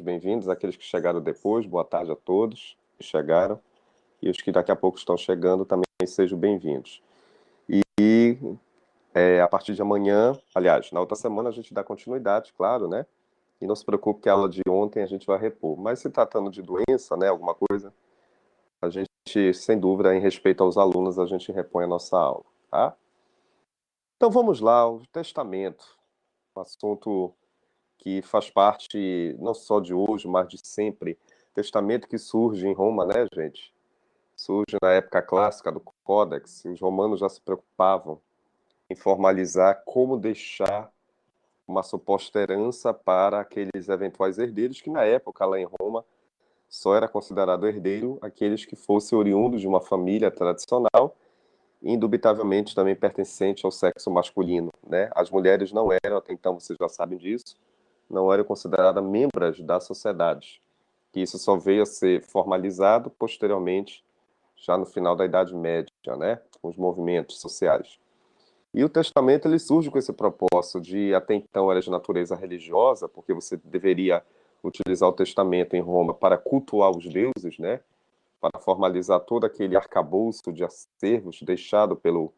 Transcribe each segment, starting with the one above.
bem-vindos. Aqueles que chegaram depois, boa tarde a todos que chegaram. E os que daqui a pouco estão chegando também sejam bem-vindos. A partir de amanhã, aliás, na outra semana a gente dá continuidade, claro, né? E não se preocupe que a aula de ontem a gente vai repor. Mas se tratando de doença, né, alguma coisa, a gente, sem dúvida, em respeito aos alunos, a gente repõe a nossa aula, tá? Então vamos lá, o testamento, um assunto que faz parte não só de hoje, mas de sempre. Testamento que surge em Roma, né, gente? Surge na época clássica do Códex. Os romanos já se preocupavam em formalizar como deixar uma suposta herança para aqueles eventuais herdeiros, que na época, lá em Roma, só era considerado herdeiro aqueles que fossem oriundos de uma família tradicional, e indubitavelmente também pertencente ao sexo masculino, né? As mulheres não eram, até então vocês já sabem disso, não eram consideradas membros da sociedade, que isso só veio a ser formalizado posteriormente, já no final da Idade Média, né? Com os movimentos sociais. E o testamento ele surge com esse propósito de, até então, era de natureza religiosa, porque você deveria utilizar o testamento em Roma para cultuar os deuses, né? Para formalizar todo aquele arcabouço de acervos deixado pelo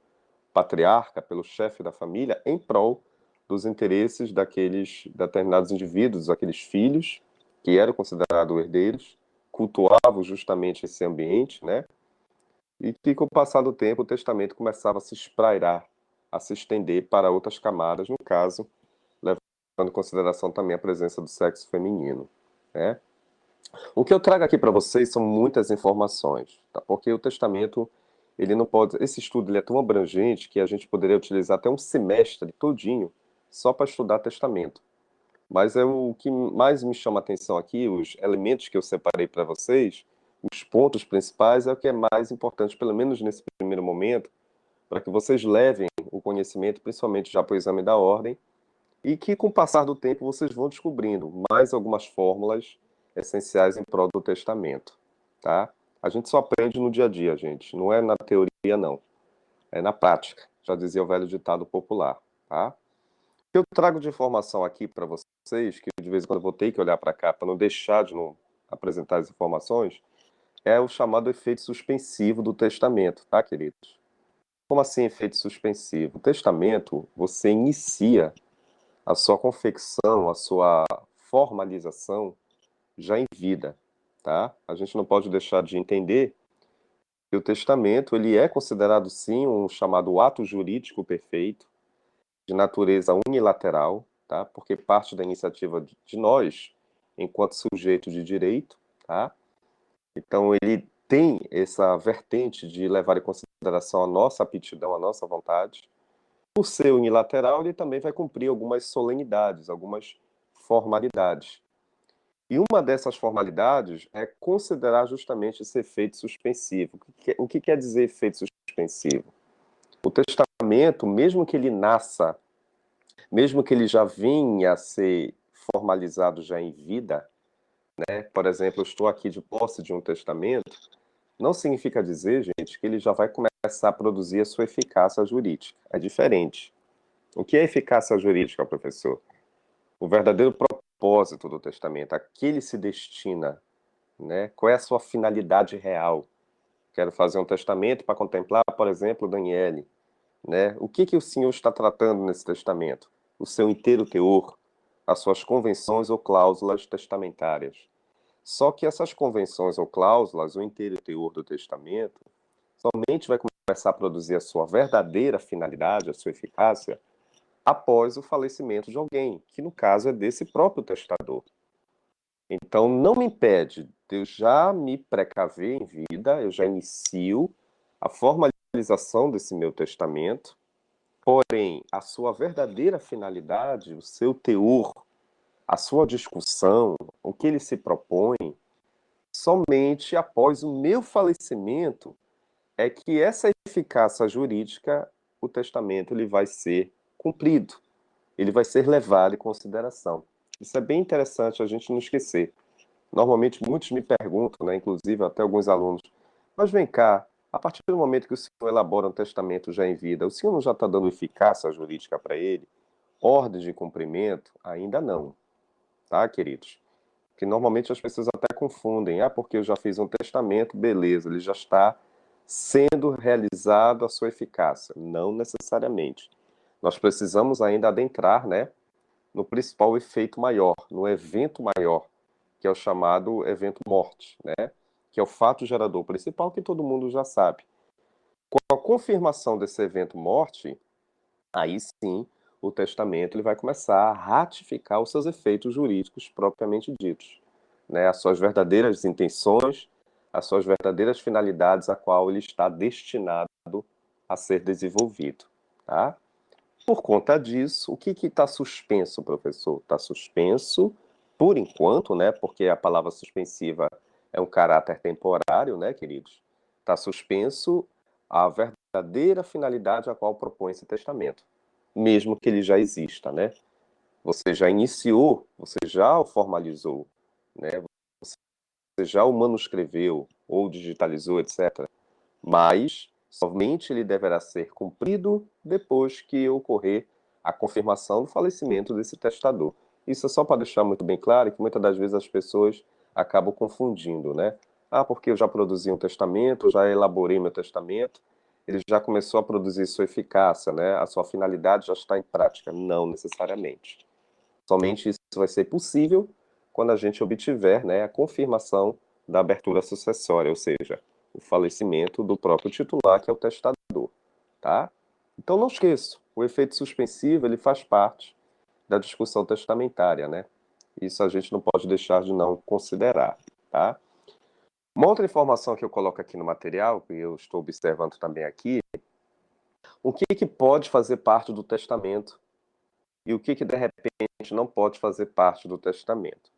patriarca, pelo chefe da família, em prol dos interesses daqueles determinados indivíduos, aqueles filhos que eram considerados herdeiros, cultuavam justamente esse ambiente, né? E que com o passar do tempo o testamento começava a se espraiar, a se estender para outras camadas, no caso, levando em consideração também a presença do sexo feminino, né? O que eu trago aqui para vocês são muitas informações, tá? Porque o testamento, ele não pode, esse estudo ele é tão abrangente que a gente poderia utilizar até um semestre todinho só para estudar testamento. Mas é o que mais me chama a atenção aqui, os elementos que eu separei para vocês, os pontos principais é o que é mais importante, pelo menos nesse primeiro momento, para que vocês levem o conhecimento, principalmente já para o exame da ordem, e que com o passar do tempo vocês vão descobrindo mais algumas fórmulas essenciais em prol do testamento, tá? A gente só aprende no dia a dia, gente, não é na teoria não, é na prática, já dizia o velho ditado popular, tá? O que eu trago de informação aqui para vocês, que de vez em quando eu vou ter que olhar para cá para não deixar de não apresentar as informações, é o chamado efeito suspensivo do testamento, tá, queridos? Como assim efeito suspensivo? O testamento, você inicia a sua confecção, a sua formalização já em vida, tá? A gente não pode deixar de entender que o testamento, ele é considerado sim um chamado ato jurídico perfeito, de natureza unilateral, tá? Porque parte da iniciativa de nós, enquanto sujeito de direito, tá? Então ele tem essa vertente de levar em consideração a nossa aptidão, a nossa vontade. Por ser unilateral, ele também vai cumprir algumas solenidades, algumas formalidades. E uma dessas formalidades é considerar justamente esse efeito suspensivo. O que quer dizer efeito suspensivo? O testamento, mesmo que ele nasça, mesmo que ele já venha a ser formalizado já em vida, né? Por exemplo, eu estou aqui de posse de um testamento, não significa dizer, gente, que ele já vai começar a produzir a sua eficácia jurídica. É diferente. O que é eficácia jurídica, professor? O verdadeiro propósito do testamento, a que ele se destina, né? Qual é a sua finalidade real? Quero fazer um testamento para contemplar, por exemplo, Daniele, né? O que que o senhor está tratando nesse testamento? O seu inteiro teor, as suas convenções ou cláusulas testamentárias. Só que essas convenções ou cláusulas, o inteiro teor do testamento, somente vai começar a produzir a sua verdadeira finalidade, a sua eficácia, após o falecimento de alguém, que no caso é desse próprio testador. Então, não me impede de eu já me precaver em vida, eu já inicio a formalização desse meu testamento, porém, a sua verdadeira finalidade, o seu teor, a sua discussão, o que ele se propõe, somente após o meu falecimento é que essa eficácia jurídica, o testamento, ele vai ser cumprido, ele vai ser levado em consideração. Isso é bem interessante a gente não esquecer. Normalmente muitos me perguntam, né, inclusive até alguns alunos, mas vem cá, a partir do momento que o senhor elabora um testamento já em vida, o senhor não já está dando eficácia jurídica para ele? Ordem de cumprimento? Ainda não, tá, queridos? Que normalmente as pessoas até confundem. Ah, porque eu já fiz um testamento, beleza, ele já está sendo realizado a sua eficácia. Não necessariamente. Nós precisamos ainda adentrar, né, no principal efeito maior, no evento maior, que é o chamado evento morte, né, que é o fato gerador principal que todo mundo já sabe. Com a confirmação desse evento morte, aí sim o testamento ele vai começar a ratificar os seus efeitos jurídicos propriamente ditos, né, as suas verdadeiras intenções, as suas verdadeiras finalidades a qual ele está destinado a ser desenvolvido, tá? Por conta disso, o que está suspenso, professor? Está suspenso, por enquanto, né? Porque a palavra suspensiva é um caráter temporário, né, queridos? Está suspenso a verdadeira finalidade a qual propõe esse testamento, mesmo que ele já exista, né? Você já iniciou, você já o formalizou, né? Você já o manuscreveu ou digitalizou, etc. Mas somente ele deverá ser cumprido depois que ocorrer a confirmação do falecimento desse testador. Isso é só para deixar muito bem claro que muitas das vezes as pessoas acabam confundindo, né? Ah, porque eu já produzi um testamento, já elaborei meu testamento, ele já começou a produzir sua eficácia, né? A sua finalidade já está em prática. Não necessariamente. Somente isso vai ser possível quando a gente obtiver, né, a confirmação da abertura sucessória, ou seja, o falecimento do próprio titular, que é o testador, tá? Então não esqueça, o efeito suspensivo ele faz parte da discussão testamentária, né? Isso a gente não pode deixar de não considerar, tá? Uma outra informação que eu coloco aqui no material, que eu estou observando também aqui, o que que pode fazer parte do testamento e o que de repente não pode fazer parte do testamento.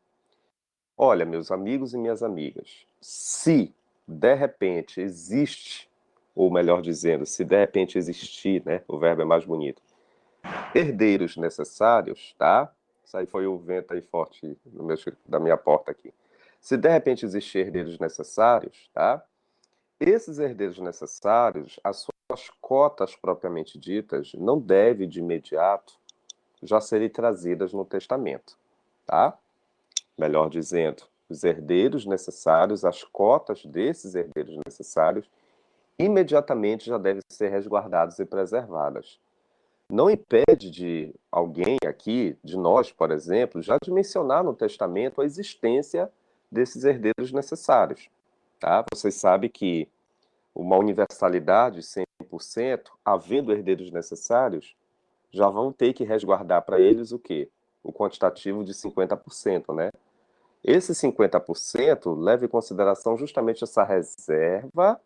Olha, meus amigos e minhas amigas, se de repente existe, ou melhor dizendo, se de repente existir, né, o verbo é mais bonito, herdeiros necessários, tá? Isso aí foi o vento aí forte no meu, da minha porta aqui. Se de repente existir herdeiros necessários, tá? Esses herdeiros necessários, as suas cotas propriamente ditas, não devem de imediato já serem trazidas no testamento, tá? Melhor dizendo, os herdeiros necessários, as cotas desses herdeiros necessários, imediatamente já devem ser resguardadas e preservadas. Não impede de alguém aqui, de nós, por exemplo, já de mencionar no testamento a existência desses herdeiros necessários. Tá? Vocês sabem que uma universalidade 100%, havendo herdeiros necessários, já vão ter que resguardar para eles o quê? O quantitativo de 50%, né? Esse 50% leva em consideração justamente essa reserva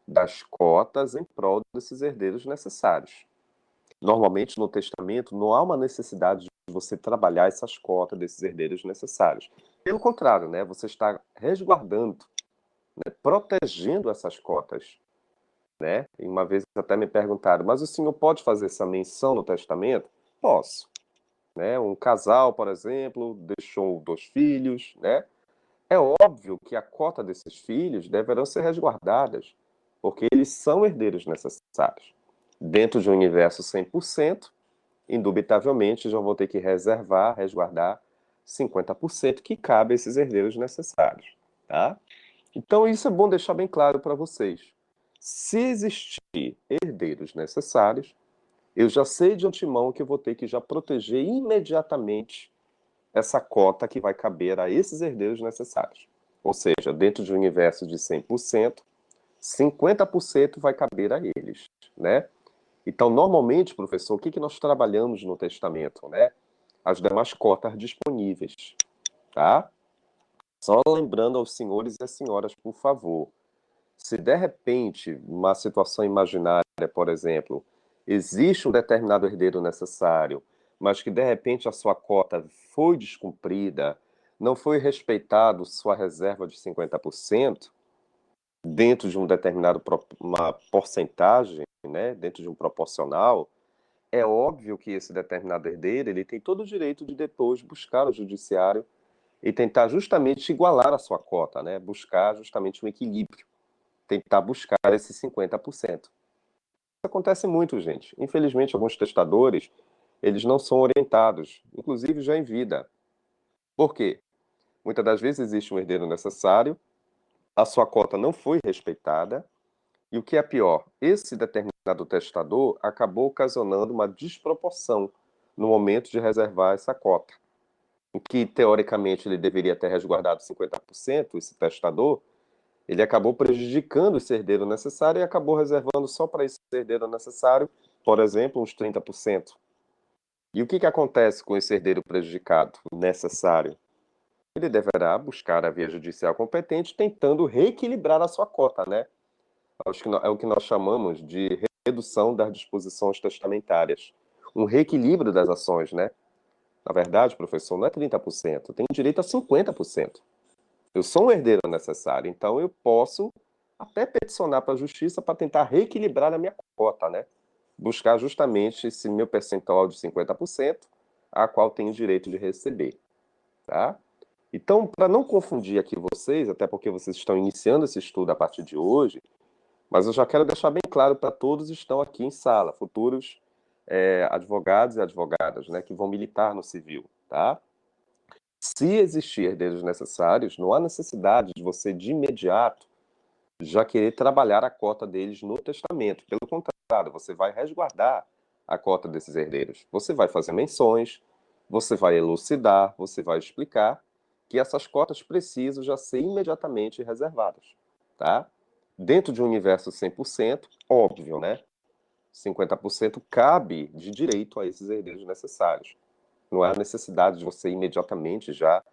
das cotas em prol desses herdeiros necessários. Normalmente, no testamento, não há uma necessidade de você trabalhar essas cotas desses herdeiros necessários. Pelo contrário, né, você está resguardando, né, protegendo essas cotas. Né? E uma vez até me perguntaram, mas o senhor pode fazer essa menção no testamento? Posso. Né? Um casal, por exemplo, deixou 2 filhos, né? É óbvio que a cota desses filhos deverão ser resguardadas, porque eles são herdeiros necessários. Dentro de um universo 100%, indubitavelmente já vou ter que reservar, resguardar 50% que cabe a esses herdeiros necessários, tá? Então isso é bom deixar bem claro para vocês. Se existir herdeiros necessários, eu já sei de antemão que eu vou ter que já proteger imediatamente essa cota que vai caber a esses herdeiros necessários. Ou seja, dentro de um universo de 100%, 50% vai caber a eles, né? Então, normalmente, professor, o que nós trabalhamos no testamento, né? As demais cotas disponíveis, tá? Só lembrando aos senhores e às senhoras, por favor, se de repente, uma situação imaginária, por exemplo, existe um determinado herdeiro necessário, mas que de repente a sua cota foi descumprida, não foi respeitado sua reserva de 50% dentro de um determinado uma porcentagem, né, dentro de um proporcional, é óbvio que esse determinado herdeiro, ele tem todo o direito de depois buscar o judiciário e tentar justamente igualar a sua cota, né, buscar justamente um equilíbrio, tentar buscar esses 50%. Isso acontece muito, gente. Infelizmente, alguns testadores, eles não são orientados, inclusive já em vida. Por quê? Muitas das vezes existe um herdeiro necessário, a sua cota não foi respeitada, e o que é pior, esse determinado testador acabou ocasionando uma desproporção no momento de reservar essa cota, em que teoricamente ele deveria ter resguardado 50%, esse testador, ele acabou prejudicando esse herdeiro necessário e acabou reservando só para esse herdeiro necessário, por exemplo, uns 30%. E o que que acontece com esse herdeiro prejudicado necessário? Ele deverá buscar a via judicial competente tentando reequilibrar a sua cota, né? Acho que é o que nós chamamos de redução das disposições testamentárias. Um reequilíbrio das ações, né? Na verdade, professor, não é 30%, eu tenho direito a 50%. Eu sou um herdeiro necessário, então eu posso até peticionar para a justiça para tentar reequilibrar a minha cota, né? Buscar justamente esse meu percentual de 50%, a qual tenho direito de receber, tá? Então, para não confundir aqui vocês, até porque vocês estão iniciando esse estudo a partir de hoje, mas eu já quero deixar bem claro para todos que estão aqui em sala, futuros advogados e advogadas, né, que vão militar no civil, tá? Se existir herdeiros necessários, não há necessidade de você, de imediato, já querer trabalhar a cota deles no testamento. Pelo contrário, você vai resguardar a cota desses herdeiros. Você vai fazer menções, você vai elucidar, você vai explicar que essas cotas precisam já ser imediatamente reservadas, tá? Dentro de um universo 100%, óbvio, né? 50% cabe de direito a esses herdeiros necessários. Não há necessidade de você imediatamente já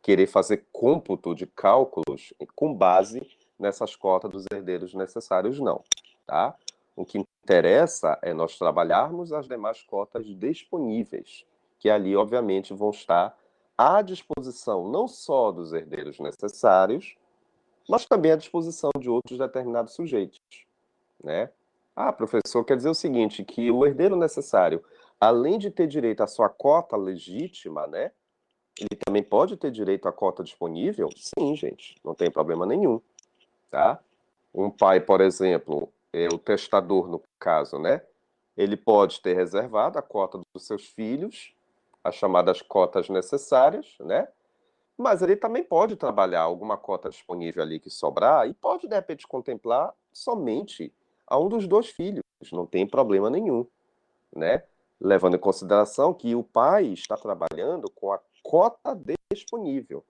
querer fazer cômputo de cálculos com base nessas cotas dos herdeiros necessários, não, tá? O que interessa é nós trabalharmos as demais cotas disponíveis, que ali, obviamente, vão estar à disposição não só dos herdeiros necessários, mas também à disposição de outros determinados sujeitos, né? Ah, professor, quer dizer o seguinte, que o herdeiro necessário, além de ter direito à sua cota legítima, né, ele também pode ter direito à cota disponível? Sim, gente, não tem problema nenhum, tá? Um pai, por exemplo, o testador no caso, né? Ele pode ter reservado a cota dos seus filhos, as chamadas cotas necessárias, né? Mas ele também pode trabalhar alguma cota disponível ali que sobrar e pode, de repente, contemplar somente a um dos dois filhos, não tem problema nenhum, né? Levando em consideração que o pai está trabalhando com a cota disponível,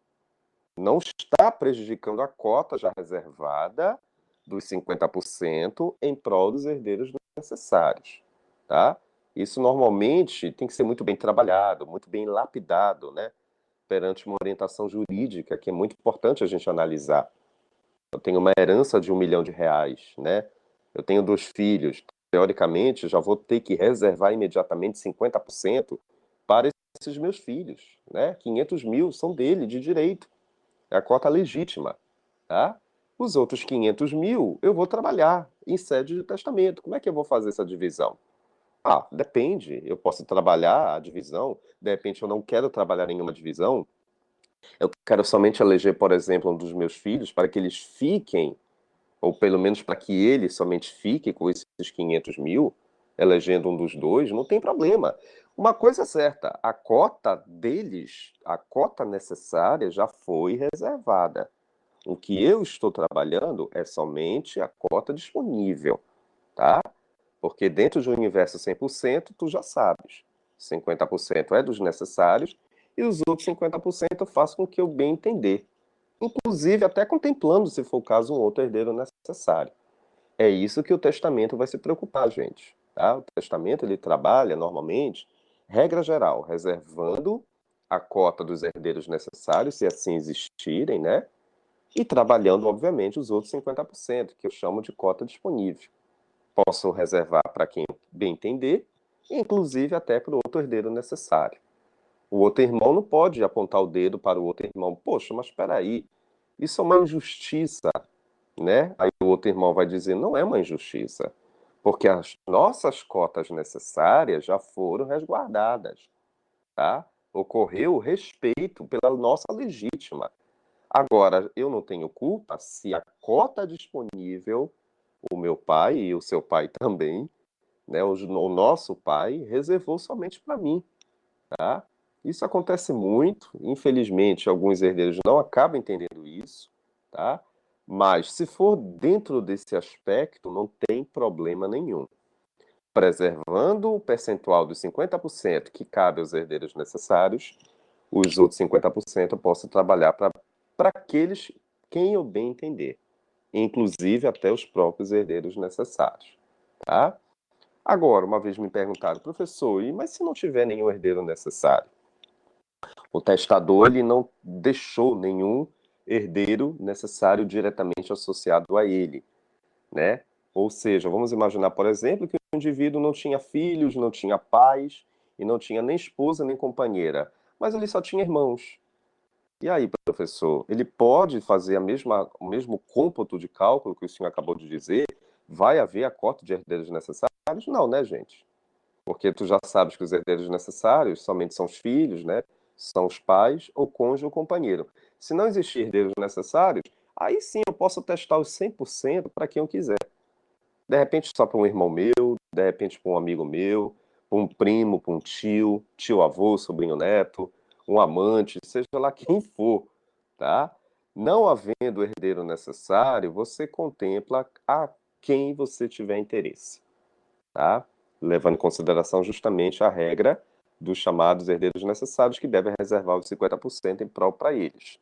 não está prejudicando a cota já reservada dos 50% em prol dos herdeiros necessários, tá? Isso normalmente tem que ser muito bem trabalhado, muito bem lapidado, né? Perante uma orientação jurídica, que é muito importante a gente analisar. Eu tenho uma herança de R$ 1 milhão, né? Eu tenho dois filhos. Teoricamente, já vou ter que reservar imediatamente 50% para esses meus filhos, né? 500 mil são dele, de direito. É a cota legítima, tá? Os outros 500 mil eu vou trabalhar em sede de testamento. Como é que eu vou fazer essa divisão? Ah, depende. Eu posso trabalhar a divisão. De repente, eu não quero trabalhar nenhuma divisão. Eu quero somente eleger, por exemplo, um dos meus filhos para que eles fiquem, ou pelo menos para que ele somente fique com esses 500 mil, elegendo um dos dois, não tem problema. Uma coisa é certa, a cota deles, a cota necessária já foi reservada. O que eu estou trabalhando é somente a cota disponível, tá? Porque dentro de um universo 100%, tu já sabes. 50% é dos necessários e os outros 50% eu faço com que eu bem entender. Inclusive até contemplando, se for o caso, um outro herdeiro necessário. É isso que o testamento vai se preocupar, gente. Tá? O testamento ele trabalha normalmente, regra geral, reservando a cota dos herdeiros necessários, se assim existirem, né? E trabalhando, obviamente, os outros 50%, que eu chamo de cota disponível. Posso reservar para quem bem entender, inclusive até para o outro herdeiro necessário. O outro irmão não pode apontar o dedo para o outro irmão. Poxa, mas espera aí, isso é uma injustiça, né? Aí o outro irmão vai dizer, não é uma injustiça, porque as nossas cotas necessárias já foram resguardadas, tá? Ocorreu o respeito pela nossa legítima. Agora, eu não tenho culpa se a cota disponível, o meu pai e o seu pai também, né, o nosso pai reservou somente para mim, tá? Isso acontece muito, infelizmente, alguns herdeiros não acabam entendendo isso, tá? Mas se for dentro desse aspecto, não tem problema nenhum. Preservando o percentual dos 50% que cabe aos herdeiros necessários, os outros 50% eu posso trabalhar para aqueles quem eu bem entender, inclusive até os próprios herdeiros necessários, tá? Agora, uma vez me perguntaram, professor, mas se não tiver nenhum herdeiro necessário? O testador ele não deixou nenhum herdeiro necessário diretamente associado a ele, né? Ou seja, vamos imaginar, por exemplo, que o indivíduo não tinha filhos, não tinha pais e não tinha nem esposa nem companheira, mas ele só tinha irmãos. E aí, professor, ele pode fazer o mesmo cômputo de cálculo que o senhor acabou de dizer? Vai haver a cota de herdeiros necessários? Não, né, gente? Porque tu já sabes que os herdeiros necessários somente são os filhos, né? São os pais, ou cônjuge ou companheiro. Se não existir herdeiros necessários, aí sim eu posso testar os 100% para quem eu quiser. De repente só para um irmão meu, de repente para um amigo meu, para um primo, para um tio, tio-avô, sobrinho-neto, um amante, seja lá quem for, tá? Não havendo herdeiro necessário, você contempla a quem você tiver interesse, tá? Levando em consideração justamente a regra dos chamados herdeiros necessários, que devem reservar os 50% em prol para eles,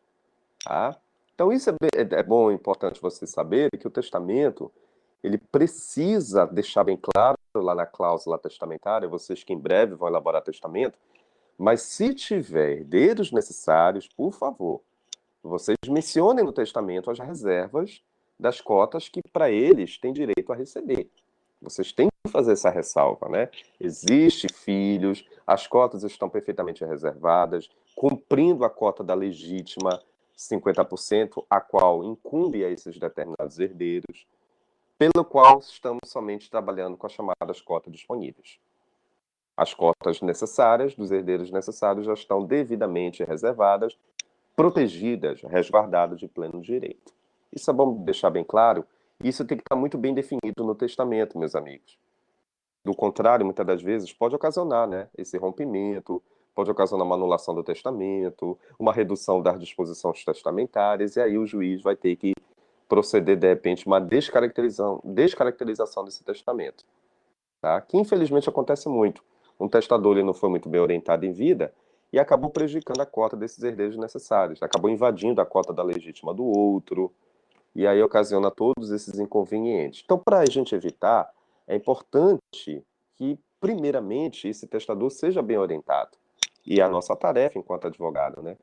tá? Então isso é bom, é importante você saber que o testamento, ele precisa deixar bem claro lá na cláusula testamentária, vocês que em breve vão elaborar testamento, mas se tiver herdeiros necessários, por favor, vocês mencionem no testamento as reservas das cotas que para eles têm direito a receber. Vocês têm que fazer essa ressalva, né? Existem filhos, as cotas estão perfeitamente reservadas, cumprindo a cota da legítima 50%, a qual incumbe a esses determinados herdeiros, pelo qual estamos somente trabalhando com as chamadas cotas disponíveis. As cotas necessárias dos herdeiros necessários já estão devidamente reservadas, protegidas, resguardadas de pleno direito. Isso é bom deixar bem claro. Isso tem que estar muito bem definido no testamento, meus amigos. Do contrário, muitas das vezes pode ocasionar, né, esse rompimento, pode ocasionar uma anulação do testamento, uma redução das disposições testamentárias, e aí o juiz vai ter que proceder, de repente, uma descaracterização desse testamento, tá? Que infelizmente acontece muito. Um testador ele não foi muito bem orientado em vida e acabou prejudicando a cota desses herdeiros necessários, acabou invadindo a cota da legítima do outro, e aí ocasiona todos esses inconvenientes. Então, para a gente evitar, é importante que, primeiramente, esse testador seja bem orientado. E é a nossa tarefa enquanto advogado, né?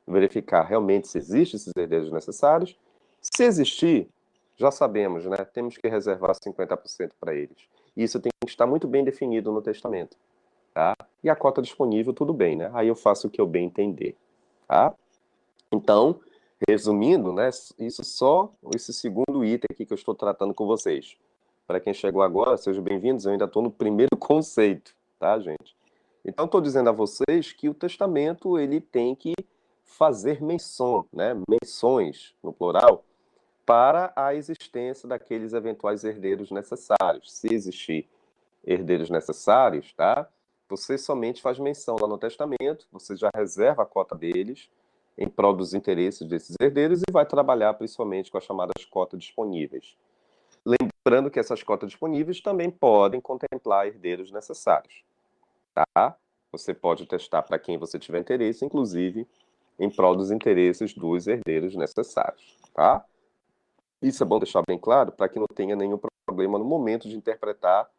Verificar realmente se existem esses herdeiros necessários. Se existir, já sabemos, né? Temos que reservar 50% para eles. E isso tem que estar muito bem definido no testamento, tá? E a cota disponível, tudo bem, né? Aí eu faço o que eu bem entender, tá? Então, resumindo, né, isso só esse segundo item aqui que eu estou tratando com vocês. Para quem chegou agora, sejam bem-vindos, eu ainda estou no primeiro conceito, tá, gente? Então, estou dizendo a vocês que o testamento ele tem que fazer menção, né, menções, no plural, para a existência daqueles eventuais herdeiros necessários. Se existir herdeiros necessários, tá? Você somente faz menção lá no testamento, você já reserva a cota deles em prol dos interesses desses herdeiros e vai trabalhar principalmente com as chamadas cotas disponíveis. Lembrando que essas cotas disponíveis também podem contemplar herdeiros necessários, tá? Você pode testar para quem você tiver interesse, inclusive em prol dos interesses dos herdeiros necessários, tá? Isso é bom deixar bem claro para que não tenha nenhum problema no momento de interpretar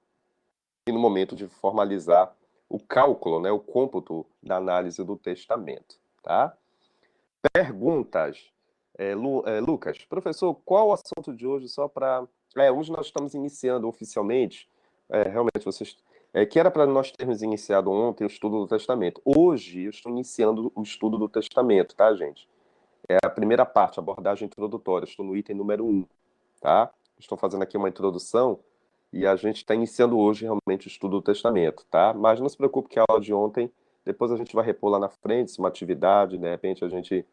e no momento de formalizar o cálculo, né, o cômputo da análise do testamento, tá? Perguntas. Lucas, professor, qual o assunto de hoje só para... hoje nós estamos iniciando oficialmente, realmente vocês... que era para nós termos iniciado ontem o estudo do testamento. Hoje eu estou iniciando o estudo do testamento, tá, gente? É a primeira parte, abordagem introdutória. Estou no item número 1, tá? Estou fazendo aqui uma introdução e a gente está iniciando hoje realmente o estudo do testamento, tá? Mas não se preocupe que a aula de ontem, depois a gente vai repor lá na frente, se uma atividade, de repente a gente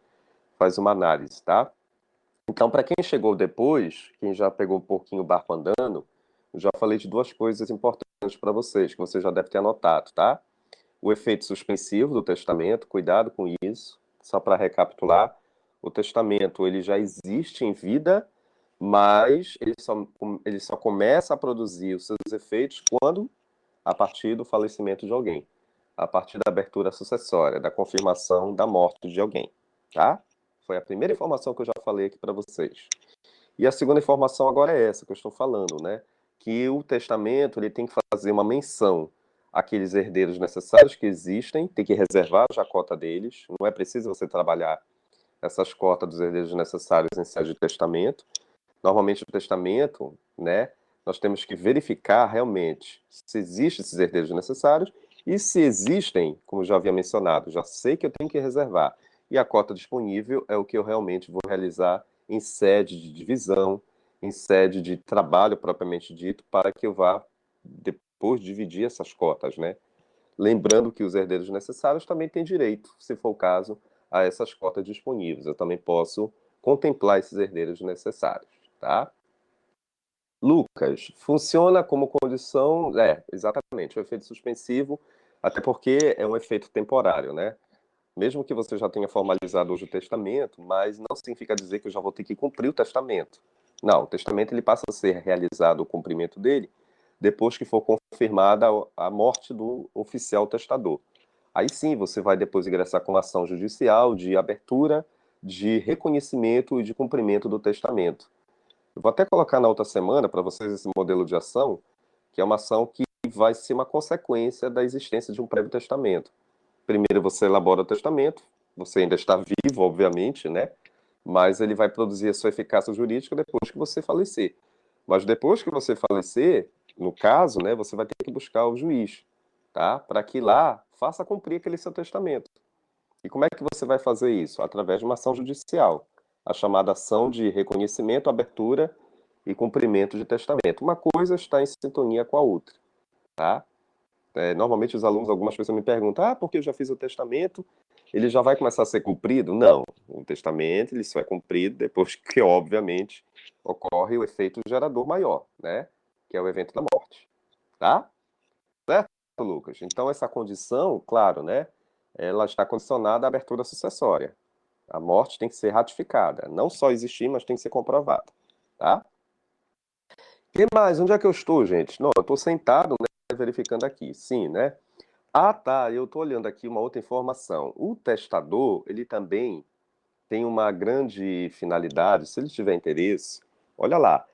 faz uma análise, tá? Então, para quem chegou depois, quem já pegou um pouquinho o barco andando, eu já falei de duas coisas importantes para vocês, que você já deve ter anotado, tá? o efeito suspensivo do testamento, cuidado com isso, só para recapitular, o testamento ele já existe em vida, mas ele só começa a produzir os seus efeitos quando, a partir do falecimento de alguém, a partir da abertura sucessória, da confirmação da morte de alguém, tá? Foi a primeira informação que eu já falei aqui para vocês. E a segunda informação agora é essa que eu estou falando, né? Que o testamento ele tem que fazer uma menção àqueles herdeiros necessários que existem, tem que reservar já a cota deles, não é preciso você trabalhar essas cotas dos herdeiros necessários em sede de testamento. Normalmente o testamento, né, nós temos que verificar realmente se existem esses herdeiros necessários e se existem, como já havia mencionado, já sei que eu tenho que reservar. E a cota disponível é o que eu realmente vou realizar em sede de divisão, em sede de trabalho propriamente dito, para que eu vá depois dividir essas cotas, né? Lembrando que os herdeiros necessários também têm direito, se for o caso, a essas cotas disponíveis. Eu também posso contemplar esses herdeiros necessários, tá? Lucas, funciona como condição, exatamente, o efeito suspensivo, até porque é um efeito temporário, né? Mesmo que você já tenha formalizado hoje o testamento, mas não significa dizer que eu já vou ter que cumprir o testamento. Não, o testamento ele passa a ser realizado o cumprimento dele depois que for confirmada a morte do oficial testador. Aí sim você vai depois ingressar com ação judicial de abertura, de reconhecimento e de cumprimento do testamento. Eu vou até colocar na outra semana para vocês esse modelo de ação, que é uma ação que vai ser uma consequência da existência de um prévio testamento. Primeiro você elabora o testamento, você ainda está vivo, obviamente, né? Mas ele vai produzir a sua eficácia jurídica depois que você falecer. Mas depois que você falecer, no caso, né, você vai ter que buscar o juiz, tá? Para que lá faça cumprir aquele seu testamento. E como é que você vai fazer isso? Através de uma ação judicial, a chamada ação de reconhecimento, abertura e cumprimento de testamento. Uma coisa está em sintonia com a outra, tá? Normalmente os alunos, algumas pessoas me perguntam, porque eu já fiz o testamento, ele já vai começar a ser cumprido? Não, o testamento ele só é cumprido depois que, obviamente, ocorre o efeito gerador maior, né? Que é o evento da morte, tá? Certo, Lucas? Então essa condição, claro, né? Ela está condicionada à abertura sucessória. A morte tem que ser ratificada, não só existir, mas tem que ser comprovada, tá? O que mais? Onde é que eu estou, gente? Não, eu estou sentado, né, verificando aqui. Sim, né? Ah, tá. Eu estou olhando aqui uma outra informação. O testador, ele também tem uma grande finalidade, se ele tiver interesse, olha lá.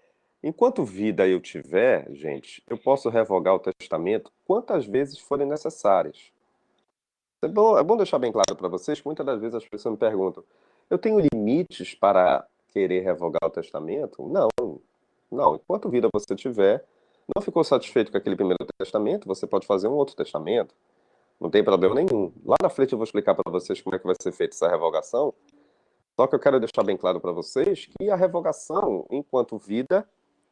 Enquanto vida eu tiver, gente, eu posso revogar o testamento quantas vezes forem necessárias. É bom deixar bem claro para vocês que muitas das vezes as pessoas me perguntam: eu tenho limites para querer revogar o testamento? Não, não. Enquanto vida você tiver, não ficou satisfeito com aquele primeiro testamento, você pode fazer um outro testamento. Não tem problema nenhum. Lá na frente eu vou explicar para vocês como é que vai ser feita essa revogação. Só que eu quero deixar bem claro para vocês que a revogação, enquanto vida,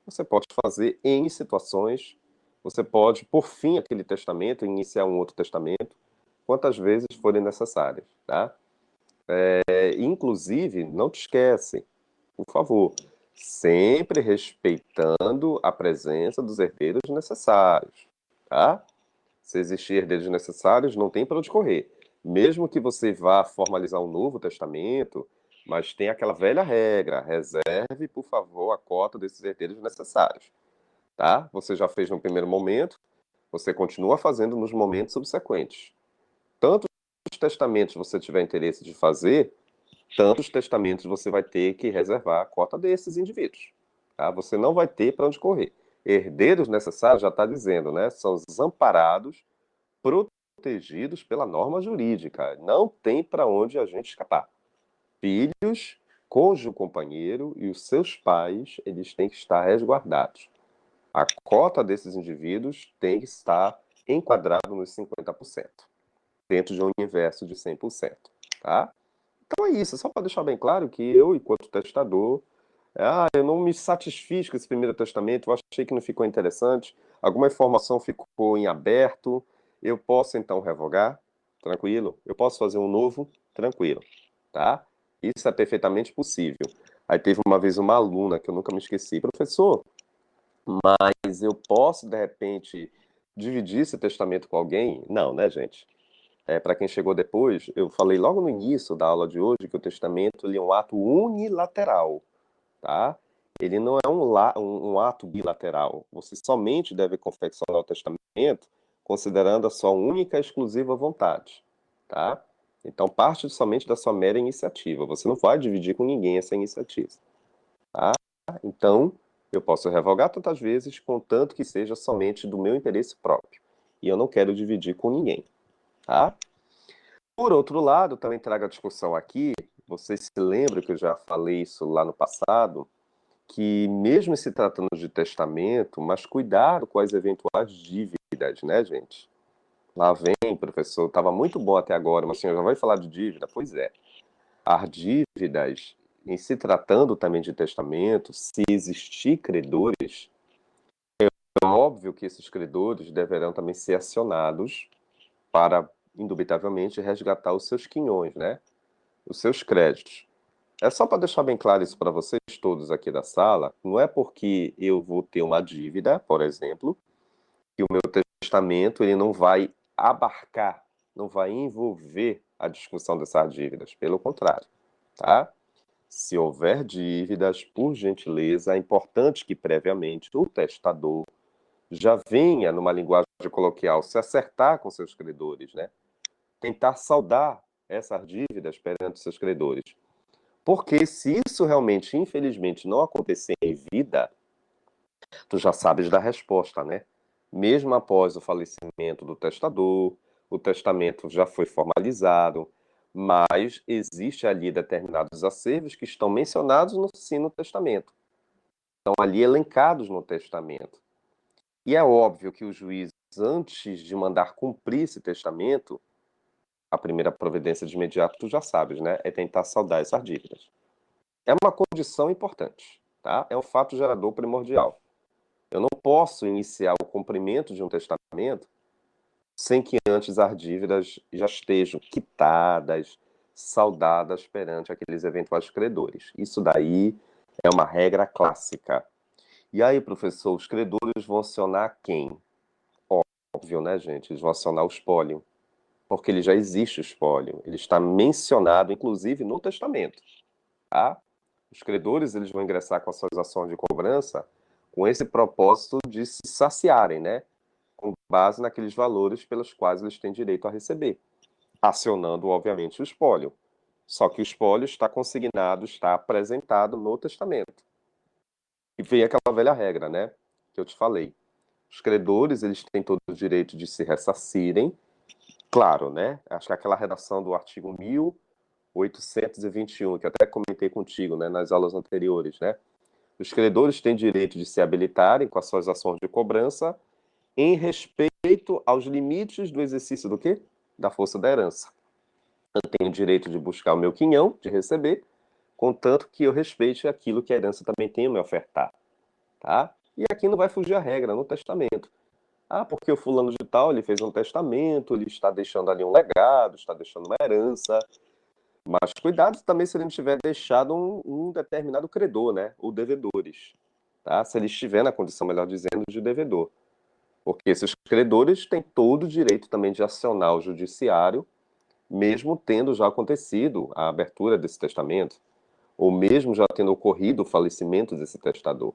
você pode fazer em situações. Você pode, por fim, aquele testamento, iniciar um outro testamento, quantas vezes forem necessárias, tá? Inclusive, não te esquece, por favor, sempre respeitando a presença dos herdeiros necessários, tá? Se existir herdeiros necessários, não tem para onde correr. Mesmo que você vá formalizar um novo testamento, mas tem aquela velha regra, reserve, por favor, a cota desses herdeiros necessários, tá? Você já fez no primeiro momento, você continua fazendo nos momentos subsequentes. Tanto os testamentos você tiver interesse de fazer, tantos testamentos você vai ter que reservar a cota desses indivíduos, tá? Você não vai ter para onde correr. Herdeiros necessários, já está dizendo, né? São os amparados, protegidos pela norma jurídica. Não tem para onde a gente escapar. Filhos, cônjuge, companheiro e os seus pais, eles têm que estar resguardados. A cota desses indivíduos tem que estar enquadrado nos 50%, dentro de um universo de 100%, tá? Então é isso, só para deixar bem claro que eu, enquanto testador, eu não me satisfiz com esse primeiro testamento, eu achei que não ficou interessante, alguma informação ficou em aberto, eu posso então revogar, tranquilo? Eu posso fazer um novo, tranquilo, tá? Isso é perfeitamente possível. Aí teve uma vez uma aluna que eu nunca me esqueci, professor, mas eu posso de repente dividir esse testamento com alguém? Não, né, gente? Para quem chegou depois, eu falei logo no início da aula de hoje que o testamento ele é um ato unilateral, tá? Ele não é um ato bilateral. Você somente deve confeccionar o testamento considerando a sua única e exclusiva vontade, tá? Então, parte somente da sua mera iniciativa. Você não vai dividir com ninguém essa iniciativa, tá? Então, eu posso revogar tantas vezes, contanto que seja somente do meu interesse próprio. E eu não quero dividir com ninguém, tá? Por outro lado, também trago a discussão aqui, vocês se lembram que eu já falei isso lá no passado, que mesmo se tratando de testamento, mas cuidado com as eventuais dívidas, né, gente? Lá vem, professor, estava muito bom até agora, mas o senhor já vai falar de dívida? Pois é. As dívidas, em se tratando também de testamento, se existir credores, é óbvio que esses credores deverão também ser acionados para, indubitavelmente, resgatar os seus quinhões, né? Os seus créditos. É só para deixar bem claro isso para vocês todos aqui da sala, não é porque eu vou ter uma dívida, por exemplo, que o meu testamento ele não vai abarcar, não vai envolver a discussão dessas dívidas. Pelo contrário, tá? Se houver dívidas, por gentileza, é importante que previamente o testador já venha, numa linguagem coloquial, se acertar com seus credores, né? Tentar saldar essas dívidas perante seus credores. Porque se isso realmente, infelizmente, não acontecer em vida, tu já sabes da resposta, né? Mesmo após o falecimento do testador, o testamento já foi formalizado, mas existe ali determinados acervos que estão mencionados no testamento. Estão ali elencados no testamento. E é óbvio que o juiz, antes de mandar cumprir esse testamento, a primeira providência de imediato, tu já sabes, né? É tentar saldar essas dívidas. É uma condição importante, tá? É um fato gerador primordial. Eu não posso iniciar o cumprimento de um testamento sem que antes as dívidas já estejam quitadas, saldadas perante aqueles eventuais credores. Isso daí é uma regra clássica. E aí, professor, os credores vão acionar quem? Óbvio, né, gente? Eles vão acionar o espólio, porque ele já existe o espólio. Ele está mencionado, inclusive, no testamento, tá? Os credores eles vão ingressar com as suas ações de cobrança com esse propósito de se saciarem, né? Com base naqueles valores pelos quais eles têm direito a receber, acionando, obviamente, o espólio. Só que o espólio está consignado, está apresentado no testamento. E vem aquela velha regra, né? Que eu te falei. Os credores, eles têm todo o direito de se ressarcirem. Claro, né? Acho que aquela redação do artigo 1821, que eu até comentei contigo, né, nas aulas anteriores, né? Os credores têm direito de se habilitarem com as suas ações de cobrança em respeito aos limites do exercício do quê? Da força da herança. Eu tenho o direito de buscar o meu quinhão, de receber, contanto que eu respeite aquilo que a herança também tem a me ofertar, tá? E aqui não vai fugir a regra no testamento. Ah, porque o fulano de tal, ele fez um testamento, ele está deixando ali um legado, está deixando uma herança, mas cuidado também se ele não tiver deixado um determinado credor, né? Ou devedores, tá? Se ele estiver na condição, melhor dizendo, de devedor. Porque esses credores têm todo o direito também de acionar o judiciário, mesmo tendo já acontecido a abertura desse testamento, ou mesmo já tendo ocorrido o falecimento desse testador.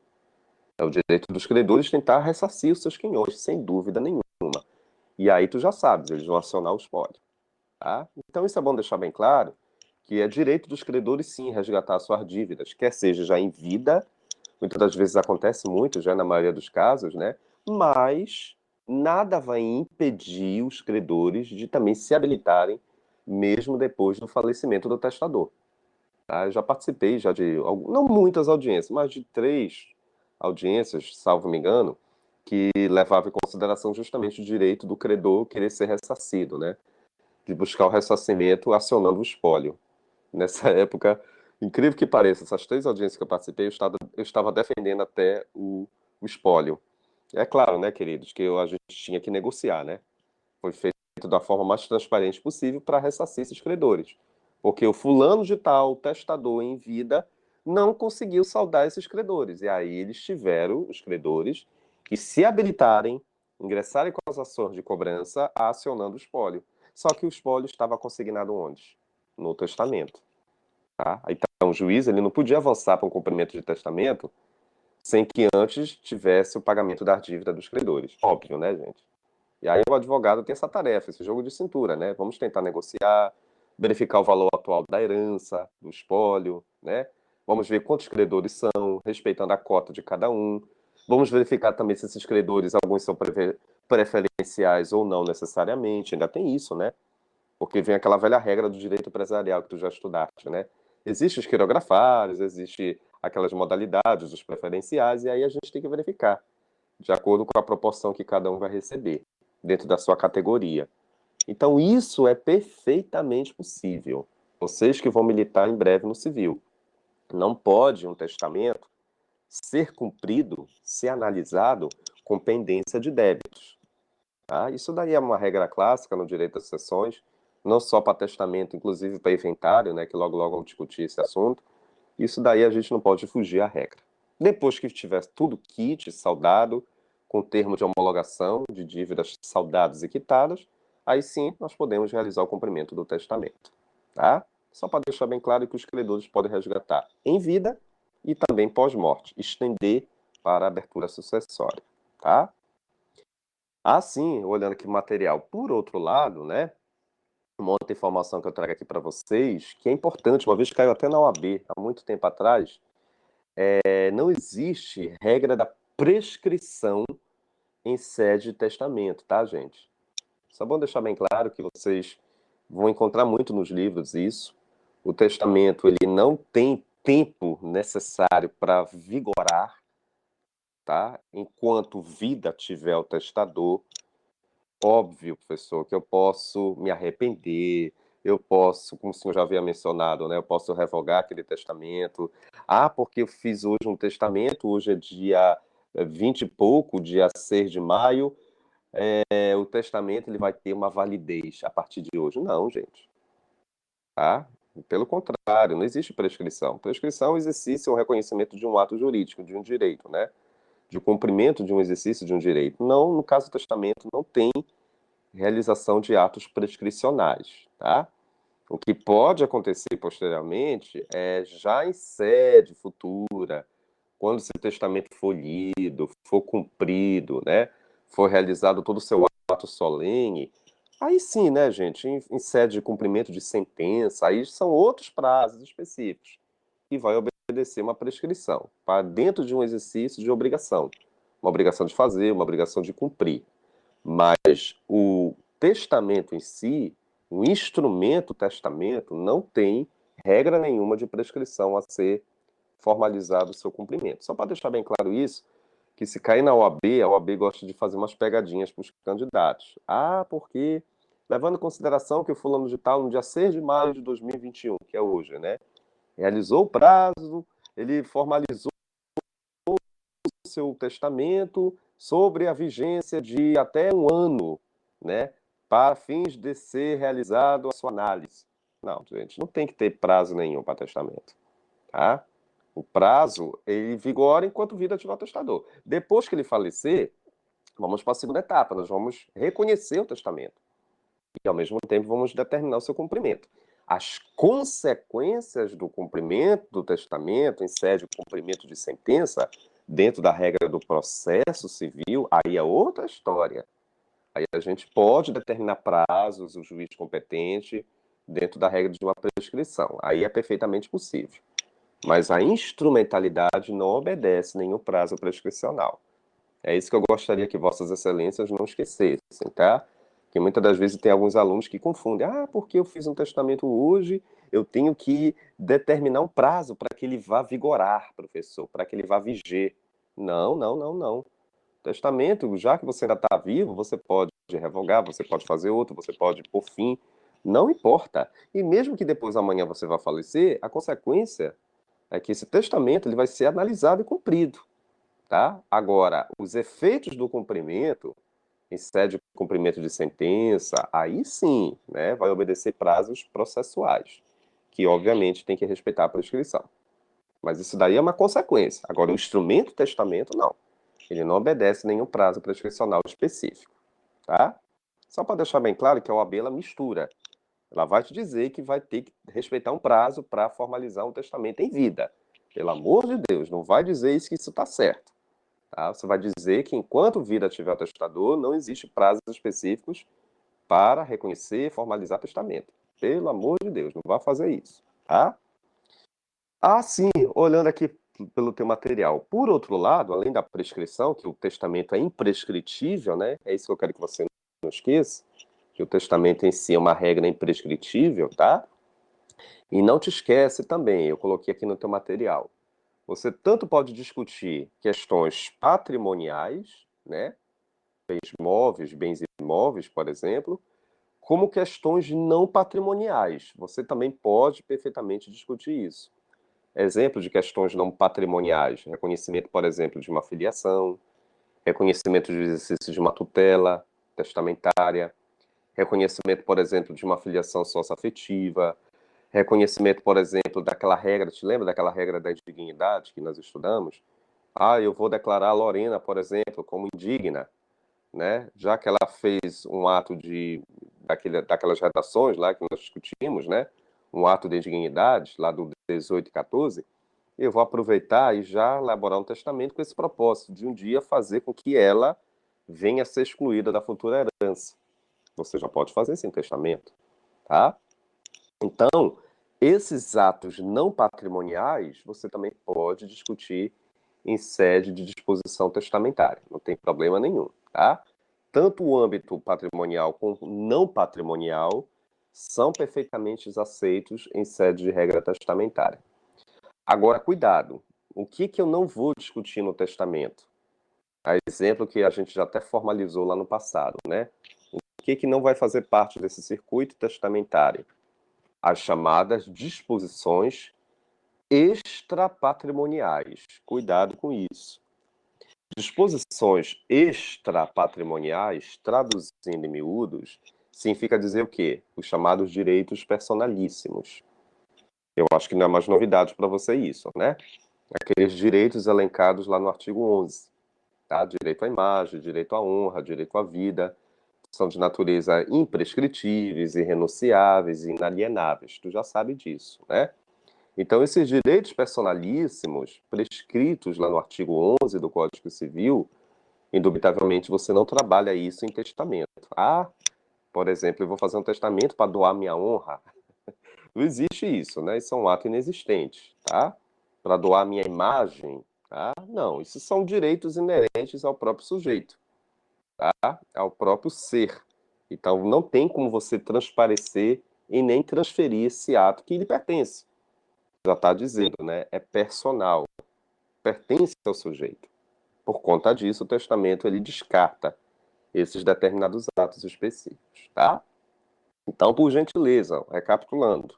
É o direito dos credores tentar ressarcir os seus quinhões, sem dúvida nenhuma. E aí tu já sabes, eles vão acionar o espólio, tá? Então isso é bom deixar bem claro, que é direito dos credores sim resgatar suas dívidas, quer seja já em vida, muitas das vezes acontece muito, já na maioria dos casos, né? Mas nada vai impedir os credores de também se habilitarem, mesmo depois do falecimento do testador. Tá? Eu já participei já de, não muitas audiências, mas de 3 audiências, salvo me engano, que levavam em consideração justamente o direito do credor querer ser ressarcido, né? De buscar o ressarcimento acionando o espólio. Nessa época, incrível que pareça, essas 3 audiências que eu participei, eu estava defendendo até o espólio. É claro, né, queridos, que a gente tinha que negociar, né? Foi feito da forma mais transparente possível para ressarcir esses credores. Porque o fulano de tal, o testador em vida, não conseguiu saldar esses credores. E aí eles tiveram, os credores, que se habilitarem, ingressarem com as ações de cobrança, acionando o espólio. Só que o espólio estava consignado onde? No testamento, tá? Então, o juiz ele não podia avançar para um cumprimento de testamento sem que antes tivesse o pagamento da dívida dos credores. Óbvio, né, gente? E aí o advogado tem essa tarefa, esse jogo de cintura, né? Vamos tentar negociar, verificar o valor atual da herança, do espólio, né? Vamos ver quantos credores são, respeitando a cota de cada um. Vamos verificar também se esses credores, alguns são preferenciais ou não necessariamente. Ainda tem isso, né? Porque vem aquela velha regra do direito empresarial que tu já estudaste, né? Existem os quirografários, existe aquelas modalidades dos preferenciais, e aí a gente tem que verificar, de acordo com a proporção que cada um vai receber, dentro da sua categoria. Então, isso é perfeitamente possível. Vocês que vão militar em breve no civil. Não pode um testamento ser cumprido, ser analisado com pendência de débitos. Tá? Isso daí é uma regra clássica no direito das sucessões, não só para testamento, inclusive para inventário, né, que logo logo vamos discutir esse assunto. Isso daí a gente não pode fugir à regra. Depois que tiver tudo kit, saldado, com termo de homologação de dívidas saldadas e quitadas, aí sim nós podemos realizar o cumprimento do testamento. Tá? Só para deixar bem claro que os credores podem resgatar em vida e também pós-morte, estender para a abertura sucessória. Tá? Assim, olhando aqui o material, por outro lado, né, uma outra informação que eu trago aqui para vocês, que é importante, uma vez que caiu até na OAB há muito tempo atrás, não existe regra da prescrição em sede de testamento, tá, gente? Só bom deixar bem claro que vocês vão encontrar muito nos livros isso. O testamento, ele não tem tempo necessário para vigorar, tá? Enquanto vida tiver o testador. Óbvio, professor, que eu posso me arrepender, eu posso, como o senhor já havia mencionado, né, eu posso revogar aquele testamento. Ah, porque eu fiz hoje um testamento, hoje é dia 20 e pouco, dia 6 de maio, o testamento ele vai ter uma validez a partir de hoje. Não, gente, tá? Pelo contrário, não existe prescrição. Prescrição é um exercício, é um reconhecimento de um ato jurídico, de um direito, né? De cumprimento de um exercício de um direito. Não, no caso do testamento, não tem realização de atos prescricionais, tá? O que pode acontecer posteriormente é já em sede futura, quando esse testamento for lido, for cumprido, né? For realizado todo o seu ato solene, aí sim, né, gente, em sede de cumprimento de sentença, aí são outros prazos específicos e vai obedecer uma prescrição, para dentro de um exercício de obrigação, uma obrigação de fazer, uma obrigação de cumprir. Mas o testamento em si, o instrumento testamento, não tem regra nenhuma de prescrição a ser formalizado o seu cumprimento. Só para deixar bem claro isso, que se cair na OAB, a OAB gosta de fazer umas pegadinhas para os candidatos. Ah, porque, levando em consideração que o fulano de tal, no dia 6 de maio de 2021, que é hoje, né, realizou o prazo, ele formalizou seu testamento sobre a vigência de até um ano, né, para fins de ser realizado a sua análise. Não, gente, não tem que ter prazo nenhum para testamento, tá? O prazo, ele vigora enquanto vida tiver o testador. Depois que ele falecer, vamos para a segunda etapa, nós vamos reconhecer o testamento e, ao mesmo tempo, vamos determinar o seu cumprimento. As consequências do cumprimento do testamento, em sede de cumprimento de sentença, dentro da regra do processo civil, aí é outra história. Aí a gente pode determinar prazos, o juiz competente, dentro da regra de uma prescrição. Aí é perfeitamente possível. Mas a instrumentalidade não obedece nenhum prazo prescricional. É isso que eu gostaria que Vossas Excelências não esquecessem, tá? Que muitas das vezes tem alguns alunos que confundem. Ah, porque eu fiz um testamento hoje, eu tenho que determinar um prazo para que ele vá vigorar, professor, para que ele vá viger. Não, não, não, não. Testamento, já que você ainda está vivo, você pode revogar, você pode fazer outro, você pode pôr fim. Não importa. E mesmo que depois amanhã você vá falecer, a consequência é que esse testamento ele vai ser analisado e cumprido. Tá? Agora, os efeitos do cumprimento, em sede de cumprimento de sentença, aí sim, né, vai obedecer prazos processuais, que obviamente tem que respeitar a prescrição. Mas isso daí é uma consequência. Agora, o instrumento testamento, não. Ele não obedece nenhum prazo prescricional específico, tá? Só para deixar bem claro que a OAB ela mistura. Ela vai te dizer que vai ter que respeitar um prazo para formalizar um testamento em vida. Pelo amor de Deus, não vai dizer isso que isso está certo. Tá? Você vai dizer que enquanto vida tiver o testador, não existe prazos específicos para reconhecer e formalizar testamento. Pelo amor de Deus, não vai fazer isso. Tá? Ah, sim, olhando aqui pelo teu material. Por outro lado, além da prescrição, que o testamento é imprescritível, né? É isso que eu quero que você não esqueça, que o testamento em si é uma regra imprescritível, tá? E não te esquece também, eu coloquei aqui no teu material. Você tanto pode discutir questões patrimoniais, né? Bens móveis, bens imóveis, por exemplo, como questões não patrimoniais. Você também pode perfeitamente discutir isso. Exemplo de questões não patrimoniais, reconhecimento, por exemplo, de uma filiação, reconhecimento de exercício de uma tutela testamentária, reconhecimento, por exemplo, de uma filiação socioafetiva, reconhecimento, por exemplo, daquela regra, te lembra daquela regra da indignidade que nós estudamos? Ah, eu vou declarar a Lorena, por exemplo, como indigna, né? Já que ela fez um ato daquelas redações lá que nós discutimos, né? Um ato de indignidade, lá do 18 e 14, eu vou aproveitar e já elaborar um testamento com esse propósito de um dia fazer com que ela venha a ser excluída da futura herança. Você já pode fazer esse testamento, tá? Então, esses atos não patrimoniais, você também pode discutir em sede de disposição testamentária, não tem problema nenhum, tá? Tanto o âmbito patrimonial como não patrimonial são perfeitamente aceitos em sede de regra testamentária. Agora, cuidado, o que que eu não vou discutir no testamento? A exemplo que a gente já até formalizou lá no passado, né? O que que não vai fazer parte desse circuito testamentário? As chamadas disposições extrapatrimoniais. Cuidado com isso. Disposições extrapatrimoniais, traduzindo em miúdos, significa dizer o quê? Os chamados direitos personalíssimos. Eu acho que não é mais novidade para você isso, né? Aqueles direitos elencados lá no artigo 11, tá? Direito à imagem, direito à honra, direito à vida, são de natureza imprescritíveis, irrenunciáveis e inalienáveis. Tu já sabe disso, né? Então, esses direitos personalíssimos, prescritos lá no artigo 11 do Código Civil, indubitavelmente você não trabalha isso em testamento. Ah, por exemplo, eu vou fazer um testamento para doar minha honra. Não existe isso, né? Isso é um ato inexistente, tá? Para doar minha imagem, tá? Não, isso são direitos inerentes ao próprio sujeito, tá? Ao próprio ser. Então, não tem como você transparecer e nem transferir esse ato que lhe pertence. Já está dizendo, né? É personal, pertence ao sujeito. Por conta disso, o testamento ele descarta esses determinados atos específicos, tá? Então, por gentileza, recapitulando,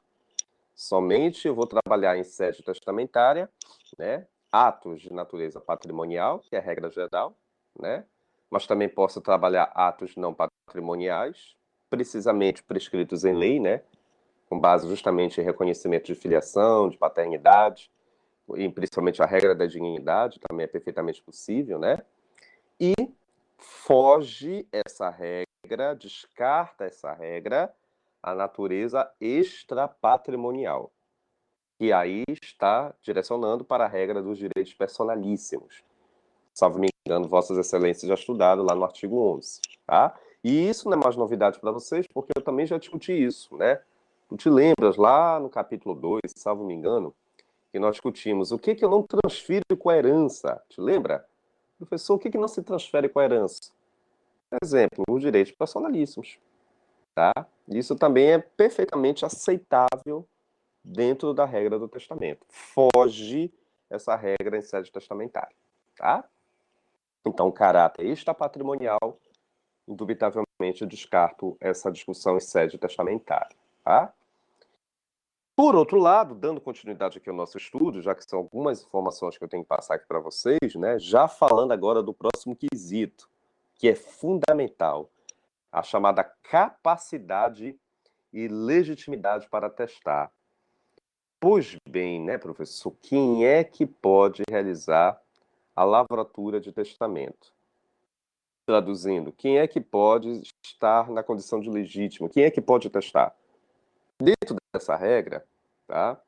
somente eu vou trabalhar em sede testamentária, né? Atos de natureza patrimonial, que é a regra geral, né? Mas também posso trabalhar atos não patrimoniais, precisamente prescritos em lei, né? Com base justamente em reconhecimento de filiação, de paternidade, e principalmente a regra da dignidade, também é perfeitamente possível, né? E foge essa regra, descarta essa regra, a natureza extrapatrimonial, que aí está direcionando para a regra dos direitos personalíssimos. Salvo me engano, Vossas Excelências já estudaram lá no artigo 11, tá? E isso não é mais novidade para vocês, porque eu também já discuti isso, né? Tu te lembras lá no capítulo 2, salvo me engano, que nós discutimos o que que eu não transfiro com a herança. Te lembra? Professor, o que que não se transfere com a herança? Exemplo, os direitos personalíssimos, tá? Isso também é perfeitamente aceitável dentro da regra do testamento. Foge essa regra em sede testamentária, tá? Então, caráter extrapatrimonial, indubitavelmente eu descarto essa discussão em sede testamentária, tá? Por outro lado, dando continuidade aqui ao nosso estudo, já que são algumas informações que eu tenho que passar aqui para vocês, né? Já falando agora do próximo quesito, que é fundamental, a chamada capacidade e legitimidade para testar. Pois bem, né, professor, quem é que pode realizar a lavratura de testamento? Traduzindo, quem é que pode estar na condição de legítimo? Quem é que pode testar? Dentro dessa regra, tá?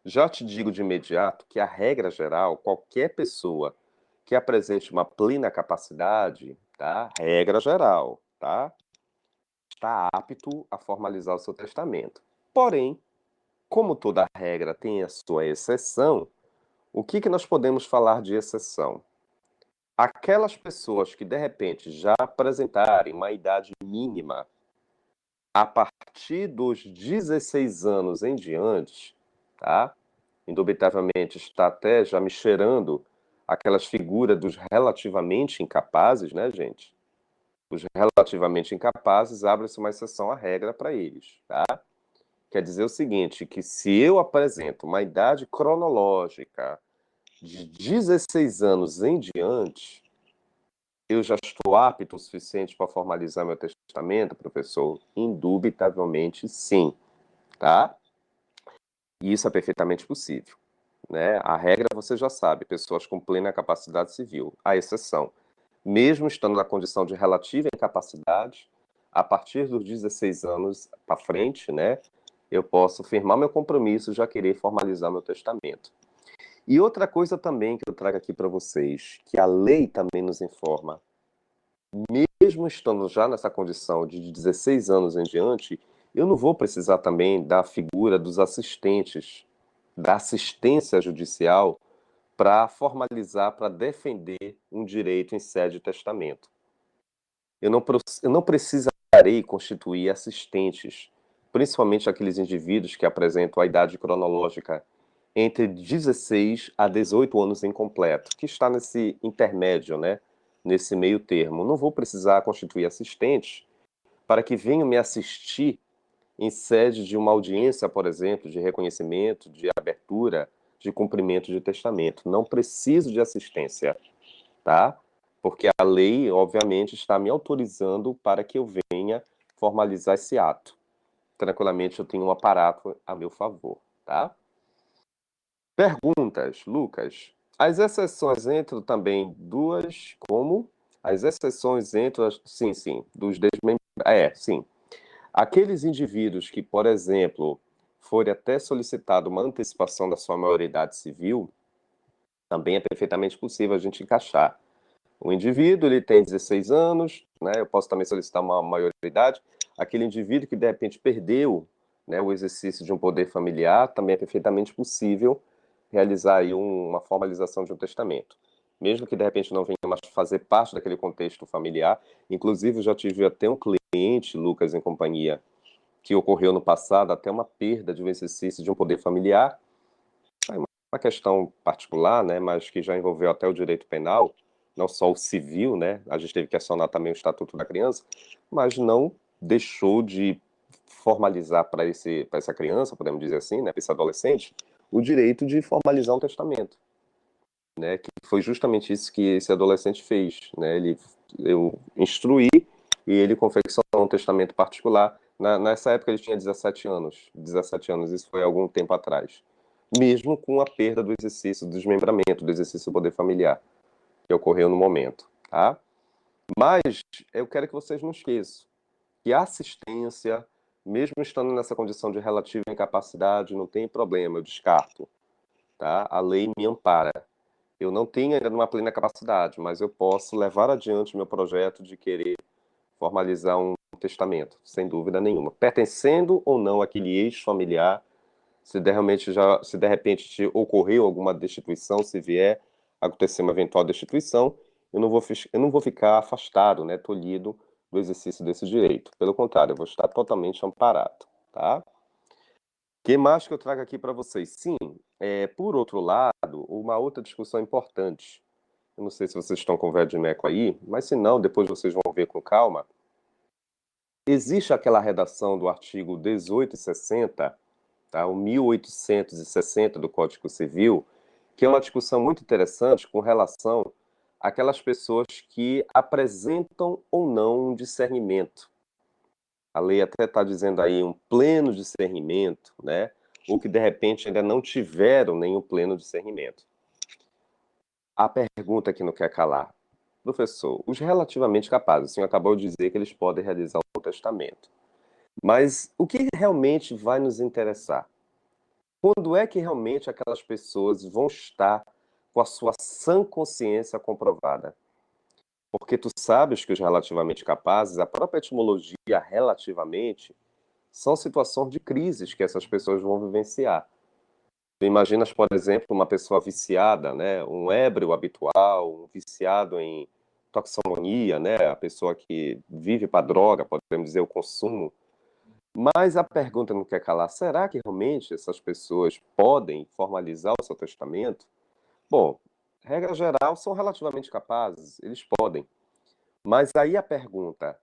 Já te digo de imediato que a regra geral, qualquer pessoa que apresente uma plena capacidade, tá? Regra geral, tá? Está apto a formalizar o seu testamento. Porém, como toda regra tem a sua exceção, o que que nós podemos falar de exceção? Aquelas pessoas que de repente já apresentarem uma idade mínima a partir dos 16 anos em diante, tá? Indubitavelmente está até já me cheirando aquelas figuras dos relativamente incapazes, né, gente? Os relativamente incapazes, abre-se uma exceção à regra para eles, tá? Quer dizer o seguinte, que se eu apresento uma idade cronológica de 16 anos em diante, eu já estou apto o suficiente para formalizar meu testamento, professor? Indubitavelmente sim, tá? E isso é perfeitamente possível, né? A regra você já sabe, pessoas com plena capacidade civil. A exceção, mesmo estando na condição de relativa incapacidade, a partir dos 16 anos para frente, né, eu posso firmar meu compromisso e já querer formalizar meu testamento. E outra coisa também que eu trago aqui para vocês, que a lei também nos informa, mesmo estando já nessa condição de 16 anos em diante, eu não vou precisar também da figura dos assistentes, da assistência judicial, para formalizar, para defender um direito em sede de testamento. Eu não precisarei constituir assistentes, principalmente aqueles indivíduos que apresentam a idade cronológica entre 16 a 18 anos incompleto, que está nesse intermédio, né? Nesse meio termo. Não vou precisar constituir assistentes para que venham me assistir em sede de uma audiência, por exemplo, de reconhecimento, de abertura, de cumprimento de testamento. Não preciso de assistência, tá? Porque a lei, obviamente, está me autorizando para que eu venha formalizar esse ato. Tranquilamente, eu tenho um aparato a meu favor, tá? Perguntas, Lucas. As exceções entram também duas, como? As exceções entram, sim, sim, dos desmembrados. Sim. Aqueles indivíduos que, por exemplo, forem até solicitado uma antecipação da sua maioridade civil, também é perfeitamente possível a gente encaixar. O indivíduo, ele tem 16 anos, né? Eu posso também solicitar uma maioridade. Aquele indivíduo que, de repente, perdeu, né, o exercício de um poder familiar, também é perfeitamente possível realizar aí uma formalização de um testamento. Mesmo que, de repente, não venha mais fazer parte daquele contexto familiar. Inclusive, eu já tive até um cliente, Lucas, em companhia, que ocorreu no passado, até uma perda de um exercício de um poder familiar, uma questão particular, né, mas que já envolveu até o direito penal, não só o civil, né, a gente teve que acionar também o Estatuto da Criança, mas não deixou de formalizar para essa criança, podemos dizer assim, né, para esse adolescente, o direito de formalizar um testamento, né, que foi justamente isso que esse adolescente fez, né, eu instruí e ele confeccionou um testamento particular. Nessa época ele tinha 17 anos, isso foi algum tempo atrás. Mesmo com a perda do exercício, do desmembramento, do exercício do poder familiar, que ocorreu no momento, tá? Mas eu quero que vocês não esqueçam que a assistência, mesmo estando nessa condição de relativa incapacidade, não tem problema, eu descarto, tá? A lei me ampara. Eu não tenho ainda uma plena capacidade, mas eu posso levar adiante meu projeto de querer formalizar um testamento, sem dúvida nenhuma. Pertencendo ou não àquele ex-familiar, se de repente ocorreu alguma destituição, se vier a acontecer uma eventual destituição, eu não vou ficar afastado, né, tolhido do exercício desse direito. Pelo contrário, eu vou estar totalmente amparado, tá? O que mais que eu trago aqui para vocês? Sim, por outro lado, uma outra discussão importante. Eu não sei se vocês estão com o velho de Neco aí, mas se não, depois vocês vão ver com calma. Existe aquela redação do artigo 1860, tá? O 1860 do Código Civil, que é uma discussão muito interessante com relação àquelas pessoas que apresentam ou não um discernimento. A lei até está dizendo aí um pleno discernimento, né? Ou que de repente ainda não tiveram nenhum pleno discernimento. A pergunta que não quer calar: professor, os relativamente capazes, o senhor acabou de dizer que eles podem realizar um testamento. Mas o que realmente vai nos interessar? Quando é que realmente aquelas pessoas vão estar com a sua sã consciência comprovada? Porque tu sabes que os relativamente capazes, a própria etimologia relativamente, são situações de crises que essas pessoas vão vivenciar. Tu imaginas, por exemplo, uma pessoa viciada, né? Um ébrio habitual, um viciado em toxicomania, né? A pessoa que vive para droga, podemos dizer, o consumo. Mas a pergunta não quer calar: será que realmente essas pessoas podem formalizar o seu testamento? Bom, regra geral, são relativamente capazes, eles podem. Mas aí a pergunta: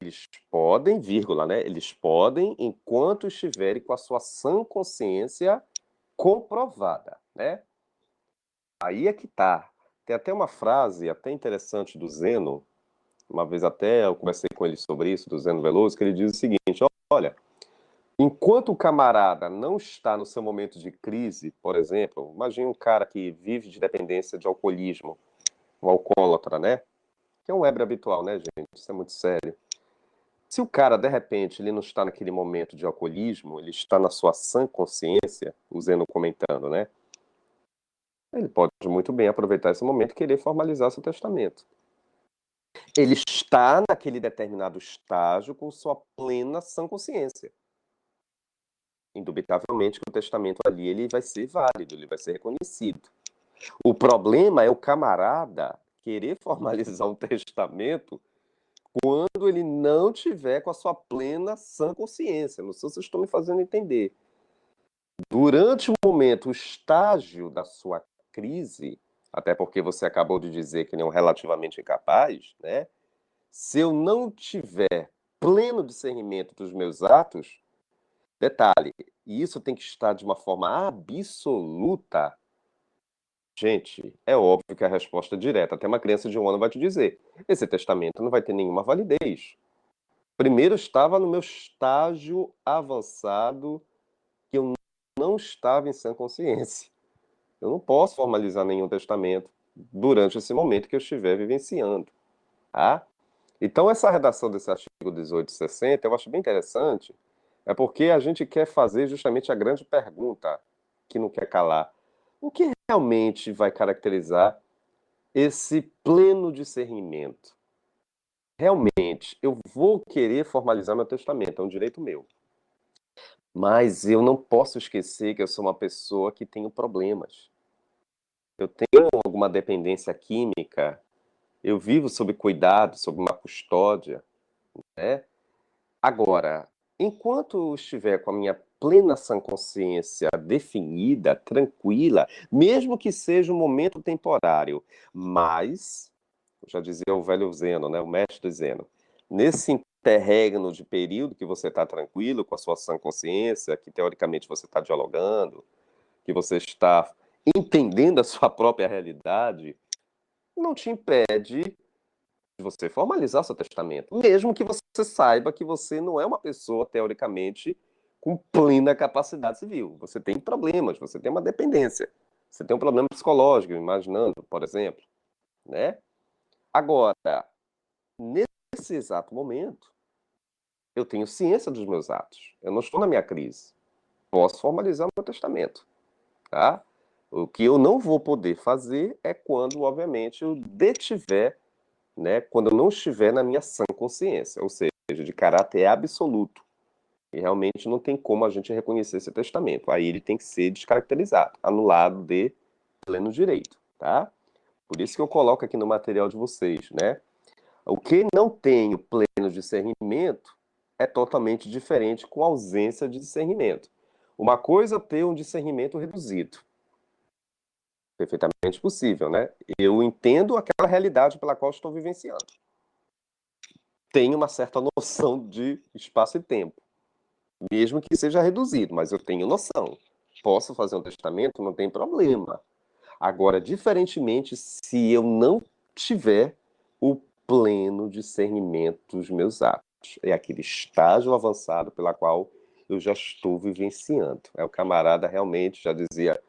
eles podem, vírgula, né? Eles podem enquanto estiverem com a sua sã consciência comprovada, né? Aí é que tá. Tem até uma frase até interessante do Zeno, uma vez até eu conversei com ele sobre isso, do Zeno Veloso, que ele diz o seguinte: olha, enquanto o camarada não está no seu momento de crise, por exemplo, imagine um cara que vive de dependência de alcoolismo, um alcoólatra, né? Que é um ébrio habitual, né, gente? Isso é muito sério. Se o cara, de repente, ele não está naquele momento de alcoolismo, ele está na sua sã consciência, o Zeno comentando, né? Ele pode muito bem aproveitar esse momento e querer formalizar seu testamento. Ele está naquele determinado estágio com sua plena sã consciência. Indubitavelmente que o testamento ali ele vai ser válido, ele vai ser reconhecido. O problema é o camarada querer formalizar um testamento quando ele não tiver com a sua plena sã consciência. Não sei se vocês estão me fazendo entender. Durante o momento, o estágio da sua crise, até porque você acabou de dizer que ele é um relativamente incapaz, né? Se eu não tiver pleno discernimento dos meus atos, detalhe, e isso tem que estar de uma forma absoluta. Gente, é óbvio que a resposta é direta. Até uma criança de 1 ano vai te dizer: esse testamento não vai ter nenhuma validez. Primeiro estava no meu estágio avançado, que eu não estava em sã consciência. Eu não posso formalizar nenhum testamento durante esse momento que eu estiver vivenciando, tá? Então, essa redação desse artigo 1860 eu acho bem interessante, é porque a gente quer fazer justamente a grande pergunta que não quer calar. O que realmente vai caracterizar esse pleno discernimento? Realmente, eu vou querer formalizar meu testamento, é um direito meu. Mas eu não posso esquecer que eu sou uma pessoa que tenho problemas. Eu tenho alguma dependência química, eu vivo sob cuidado, sob uma custódia, né? Agora, enquanto eu estiver com a minha plena sã consciência definida, tranquila, mesmo que seja um momento temporário, mas, já dizia o velho Zeno, né, o mestre Zeno, nesse interregno de período que você está tranquilo com a sua sã consciência, que teoricamente você está dialogando, que você está entendendo a sua própria realidade, não te impede de você formalizar seu testamento, mesmo que você saiba que você não é uma pessoa, teoricamente, com plena capacidade civil. Você tem problemas, você tem uma dependência, você tem um problema psicológico, imaginando, por exemplo, né? Agora, nesse exato momento, eu tenho ciência dos meus atos. Eu não estou na minha crise. Posso formalizar meu testamento, tá? O que eu não vou poder fazer é quando, obviamente, eu detiver, né, quando eu não estiver na minha sã consciência, ou seja, de caráter absoluto. E realmente não tem como a gente reconhecer esse testamento. Aí ele tem que ser descaracterizado, anulado de pleno direito, tá? Por isso que eu coloco aqui no material de vocês, né? O que não tem o pleno discernimento é totalmente diferente com ausência de discernimento. Uma coisa é ter um discernimento reduzido, perfeitamente possível, né? Eu entendo aquela realidade pela qual estou vivenciando. Tenho uma certa noção de espaço e tempo, mesmo que seja reduzido, mas eu tenho noção. Posso fazer um testamento, não tem problema. Agora, diferentemente, se eu não tiver o pleno discernimento dos meus atos, é aquele estágio avançado pela qual eu já estou vivenciando. É o camarada realmente, já dizia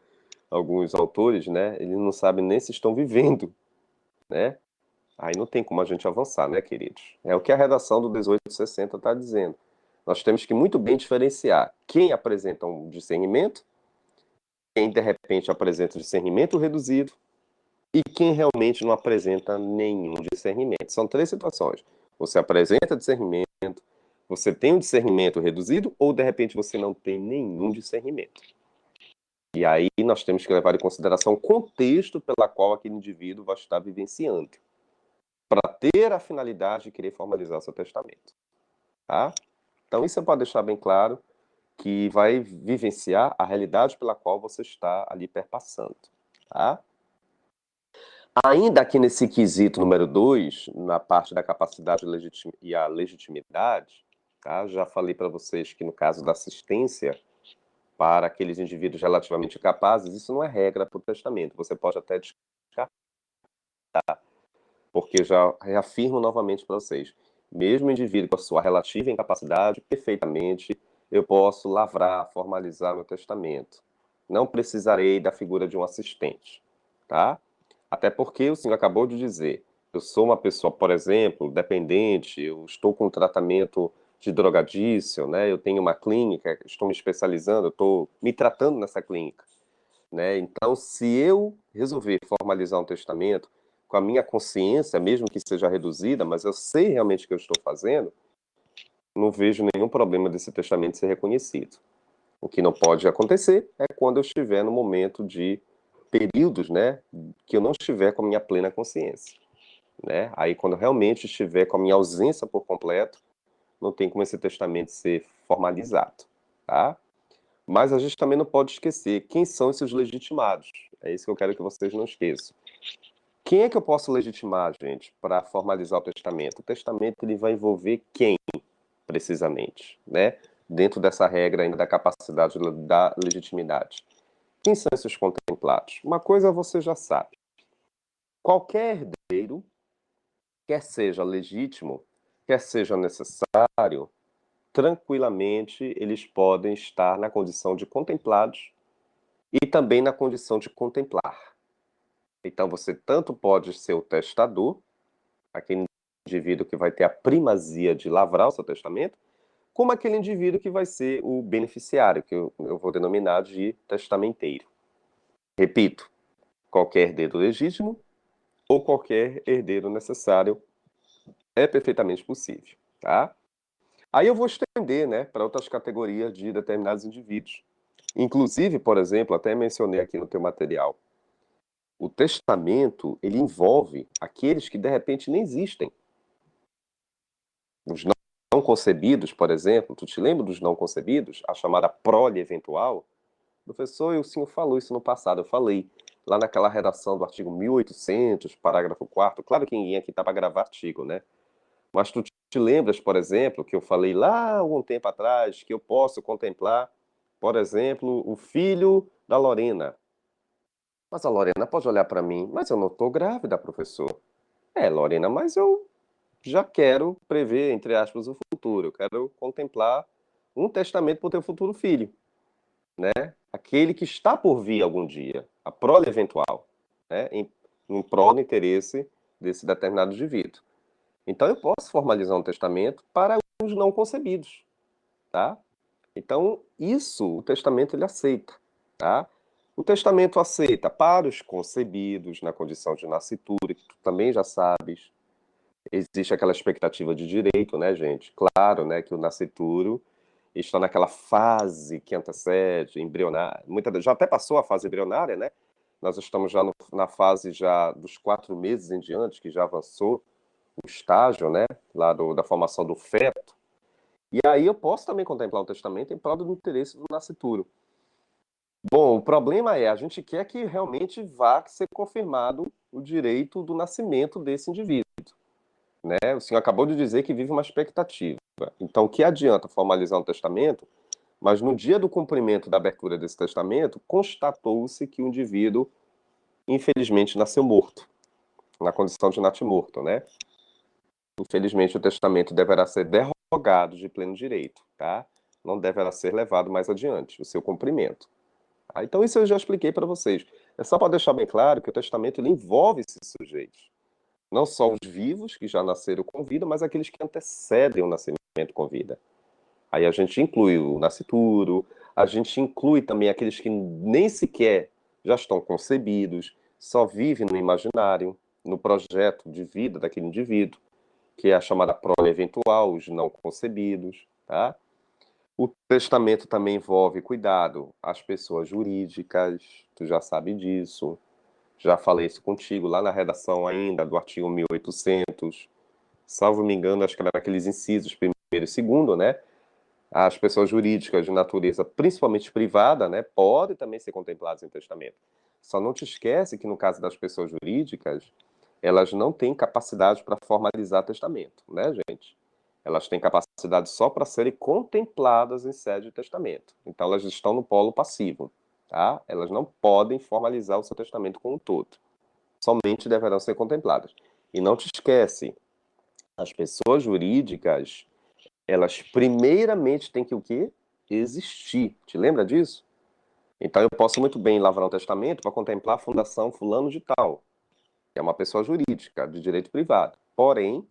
alguns autores, né? Ele não sabe nem se estão vivendo, né? Aí não tem como a gente avançar, né, queridos? É o que a redação do 1860 está dizendo. Nós temos que muito bem diferenciar quem apresenta um discernimento, quem de repente apresenta discernimento reduzido e quem realmente não apresenta nenhum discernimento. São três situações. Você apresenta discernimento, você tem um discernimento reduzido ou de repente você não tem nenhum discernimento. E aí nós temos que levar em consideração o contexto pela qual aquele indivíduo vai estar vivenciando, para ter a finalidade de querer formalizar seu testamento, tá? Então isso você pode deixar bem claro que vai vivenciar a realidade pela qual você está ali perpassando, tá? Ainda aqui nesse quesito número 2, na parte da capacidade e a legitimidade, tá? Já falei para vocês que no caso da assistência para aqueles indivíduos relativamente capazes, isso não é regra para o testamento. Você pode até descartar, porque já reafirmo novamente para vocês, mesmo o indivíduo com a sua relativa incapacidade, perfeitamente, eu posso lavrar, formalizar meu testamento. Não precisarei da figura de um assistente, tá? Até porque o senhor acabou de dizer, eu sou uma pessoa, por exemplo, dependente, eu estou com um tratamento de drogadício, né? Eu tenho uma clínica, estou me especializando, eu estou me tratando nessa clínica, né? Então, se eu resolver formalizar um testamento com a minha consciência, mesmo que seja reduzida, mas eu sei realmente o que eu estou fazendo, não vejo nenhum problema desse testamento ser reconhecido. O que não pode acontecer é quando eu estiver no momento de períodos, né, que eu não estiver com a minha plena consciência, né? Aí quando realmente estiver com a minha ausência por completo, não tem como esse testamento ser formalizado, tá? Mas a gente também não pode esquecer quem são esses legitimados. É isso que eu quero que vocês não esqueçam. Quem é que eu posso legitimar, gente, para formalizar o testamento? O testamento ele vai envolver quem, precisamente, né? Dentro dessa regra ainda da capacidade da legitimidade. Quem são esses contemplados? Uma coisa você já sabe. Qualquer herdeiro, quer seja legítimo, quer seja necessário, tranquilamente eles podem estar na condição de contemplados e também na condição de contemplar. Então você tanto pode ser o testador, aquele indivíduo que vai ter a primazia de lavrar o seu testamento, como aquele indivíduo que vai ser o beneficiário, que eu vou denominar de testamenteiro. Repito, qualquer herdeiro legítimo ou qualquer herdeiro necessário é perfeitamente possível, tá? Aí eu vou estender, né, para outras categorias de determinados indivíduos. Inclusive, por exemplo, até mencionei aqui no teu material, o testamento, ele envolve aqueles que de repente nem existem. Os não concebidos, por exemplo, tu te lembra dos não concebidos? A chamada prole eventual? Professor, o senhor falou isso no passado, eu falei. Lá naquela redação do artigo 1800, parágrafo 4º, claro que ninguém aqui está para gravar artigo, né? Mas tu te lembras, por exemplo, que eu falei lá algum tempo atrás que eu posso contemplar, por exemplo, o filho da Lorena. Mas a Lorena pode olhar para mim, mas eu não estou grávida, professor. É, Lorena, mas eu já quero prever, entre aspas, o futuro. Eu quero contemplar um testamento para o teu futuro filho, né? Aquele que está por vir algum dia, a prole eventual, né? Em prol do interesse desse determinado indivíduo. Então eu posso formalizar um testamento para os não concebidos, tá? Então isso o testamento ele aceita, tá? O testamento aceita para os concebidos na condição de nascitura, que tu também já sabes. Existe aquela expectativa de direito, né, gente? Claro, né, que o nascituro está naquela fase que antecede, embrionária. Já até passou a fase embrionária, né? Nós estamos já na fase já dos 4 meses em diante, que já avançou o estágio, né, lá da formação do feto. E aí eu posso também contemplar o testamento em prol do interesse do nascituro. Bom, o problema é, a gente quer que realmente vá ser confirmado o direito do nascimento desse indivíduo, né? O senhor acabou de dizer que vive uma expectativa. Então, o que adianta formalizar um testamento, mas no dia do cumprimento da abertura desse testamento, constatou-se que o indivíduo, infelizmente, nasceu morto, na condição de natimorto, né? Infelizmente, o testamento deverá ser derrogado de pleno direito, tá? Não deverá ser levado mais adiante, o seu cumprimento. Ah, então, isso eu já expliquei para vocês. É só para deixar bem claro que o testamento ele envolve esses sujeitos. Não só os vivos, que já nasceram com vida, mas aqueles que antecedem o nascimento com vida. Aí a gente inclui o nascituro, a gente inclui também aqueles que nem sequer já estão concebidos, só vivem no imaginário, no projeto de vida daquele indivíduo, que é a chamada prole eventual, os não concebidos, tá? O testamento também envolve cuidado às pessoas jurídicas, tu já sabe disso. Já falei isso contigo lá na redação ainda do artigo 1800. Salvo me engano, acho que era aqueles incisos primeiro e segundo, né? As pessoas jurídicas de natureza, principalmente privada, né, podem também ser contempladas em testamento. Só não te esquece que no caso das pessoas jurídicas, elas não têm capacidade para formalizar testamento, né, gente? Elas têm capacidade só para serem contempladas em sede de testamento. Então elas estão no polo passivo, tá? Elas não podem formalizar o seu testamento como um todo. Somente deverão ser contempladas. E não te esquece, as pessoas jurídicas, elas primeiramente têm que o quê? Existir. Te lembra disso? Então eu posso muito bem lavrar um testamento para contemplar a fundação fulano de tal, que é uma pessoa jurídica de direito privado. Porém,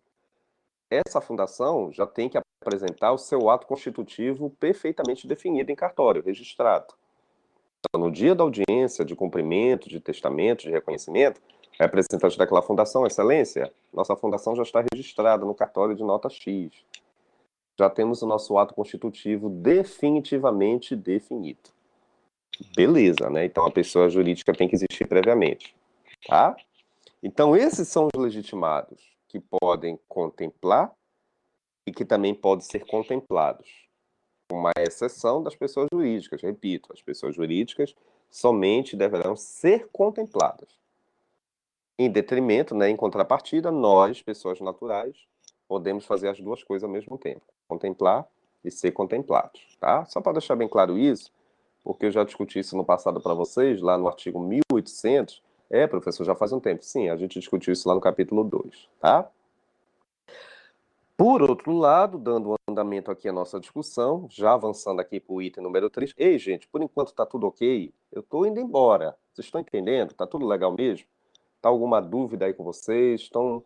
essa fundação já tem que apresentar o seu ato constitutivo perfeitamente definido em cartório, registrado. Então, no dia da audiência de cumprimento, de testamento, de reconhecimento, é representante daquela fundação, excelência, nossa fundação já está registrada no cartório de nota X. Já temos o nosso ato constitutivo definitivamente definido. Beleza, né? Então a pessoa jurídica tem que existir previamente, tá? Então esses são os legitimados que podem contemplar e que também podem ser contemplados, com uma exceção das pessoas jurídicas. Repito, as pessoas jurídicas somente deverão ser contempladas. Em detrimento, né, em contrapartida, nós, pessoas naturais, podemos fazer as duas coisas ao mesmo tempo, contemplar e ser contemplados, tá? Só para deixar bem claro isso, porque eu já discuti isso no passado para vocês, lá no artigo 1800. É, professor, já faz um tempo. Sim, a gente discutiu isso lá no capítulo 2, tá? Por outro lado, dando andamento aqui à nossa discussão, já avançando aqui para o item número 3. Ei, gente, por enquanto tá tudo ok? Eu tô indo embora. Vocês estão entendendo? Tá tudo legal mesmo? Tá alguma dúvida aí com vocês? Estão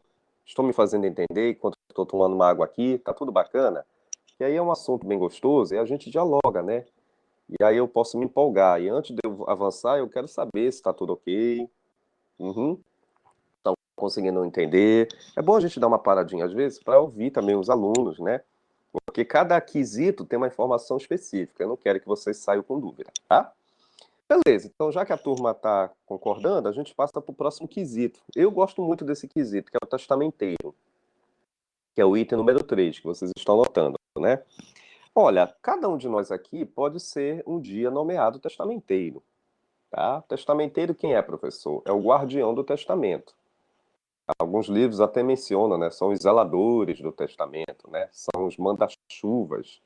me fazendo entender enquanto estou tomando uma água aqui? Tá tudo bacana? E aí é um assunto bem gostoso e a gente dialoga, né? E aí eu posso me empolgar. E antes de eu avançar, eu quero saber se está tudo ok. Uhum. Estão conseguindo entender. É bom a gente dar uma paradinha às vezes para ouvir também os alunos, né? Porque cada quesito tem uma informação específica. Eu não quero que vocês saiam com dúvida, tá? Beleza, então já que a turma está concordando, a gente passa para o próximo quesito. Eu gosto muito desse quesito, que é o testamenteiro, que é o item número 3 que vocês estão notando, né? Olha, cada um de nós aqui pode ser um dia nomeado testamenteiro. Tá? Testamenteiro quem é, professor? É o guardião do testamento. Alguns livros até mencionam, né? São os zeladores do testamento, né? São os manda-chuvas.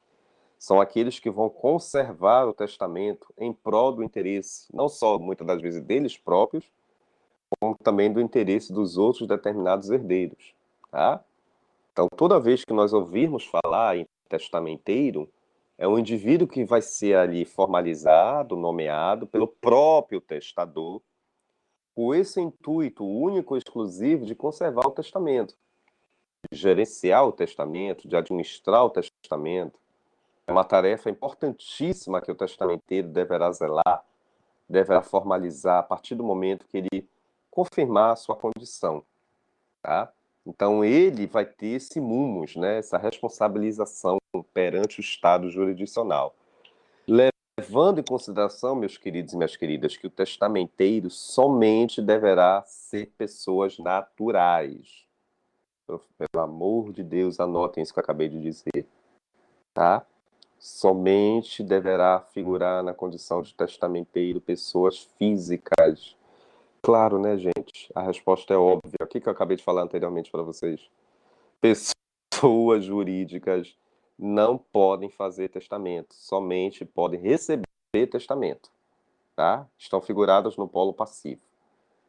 São aqueles que vão conservar o testamento em prol do interesse, não só muitas das vezes deles próprios, como também do interesse dos outros determinados herdeiros, tá? Então, toda vez que nós ouvirmos falar em testamenteiro, é um indivíduo que vai ser ali formalizado, nomeado pelo próprio testador, com esse intuito único e exclusivo de conservar o testamento, de gerenciar o testamento, de administrar o testamento. É uma tarefa importantíssima que o testamenteiro deverá zelar, deverá formalizar a partir do momento que ele confirmar a sua condição, tá? Então ele vai ter esse mumus, né, essa responsabilização perante o Estado jurisdicional. Levando em consideração, meus queridos e minhas queridas, que o testamenteiro somente deverá ser pessoas naturais. Pelo amor de Deus, anotem isso que eu acabei de dizer, tá? Somente deverá figurar na condição de testamenteiro pessoas físicas. Claro, né, gente? A resposta é óbvia. O que eu acabei de falar anteriormente para vocês? Pessoas jurídicas não podem fazer testamento, somente podem receber testamento, tá? Estão figuradas no polo passivo.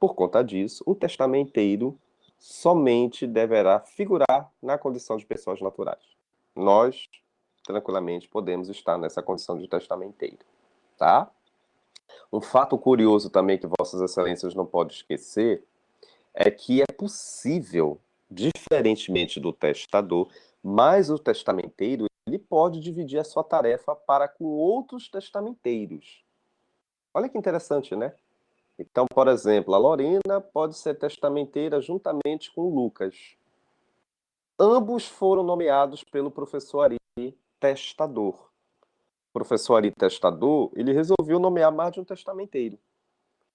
Por conta disso, o testamenteiro somente deverá figurar na condição de pessoas naturais. Nós, tranquilamente, podemos estar nessa condição de testamenteiro, tá? Um fato curioso também que Vossas Excelências não podem esquecer é que é possível, diferentemente do testador, mas o testamenteiro ele pode dividir a sua tarefa para com outros testamenteiros. Olha que interessante, né? Então, por exemplo, a Lorena pode ser testamenteira juntamente com o Lucas. Ambos foram nomeados pelo professor Ari testador. O professor Ari testador, ele resolveu nomear mais de um testamenteiro.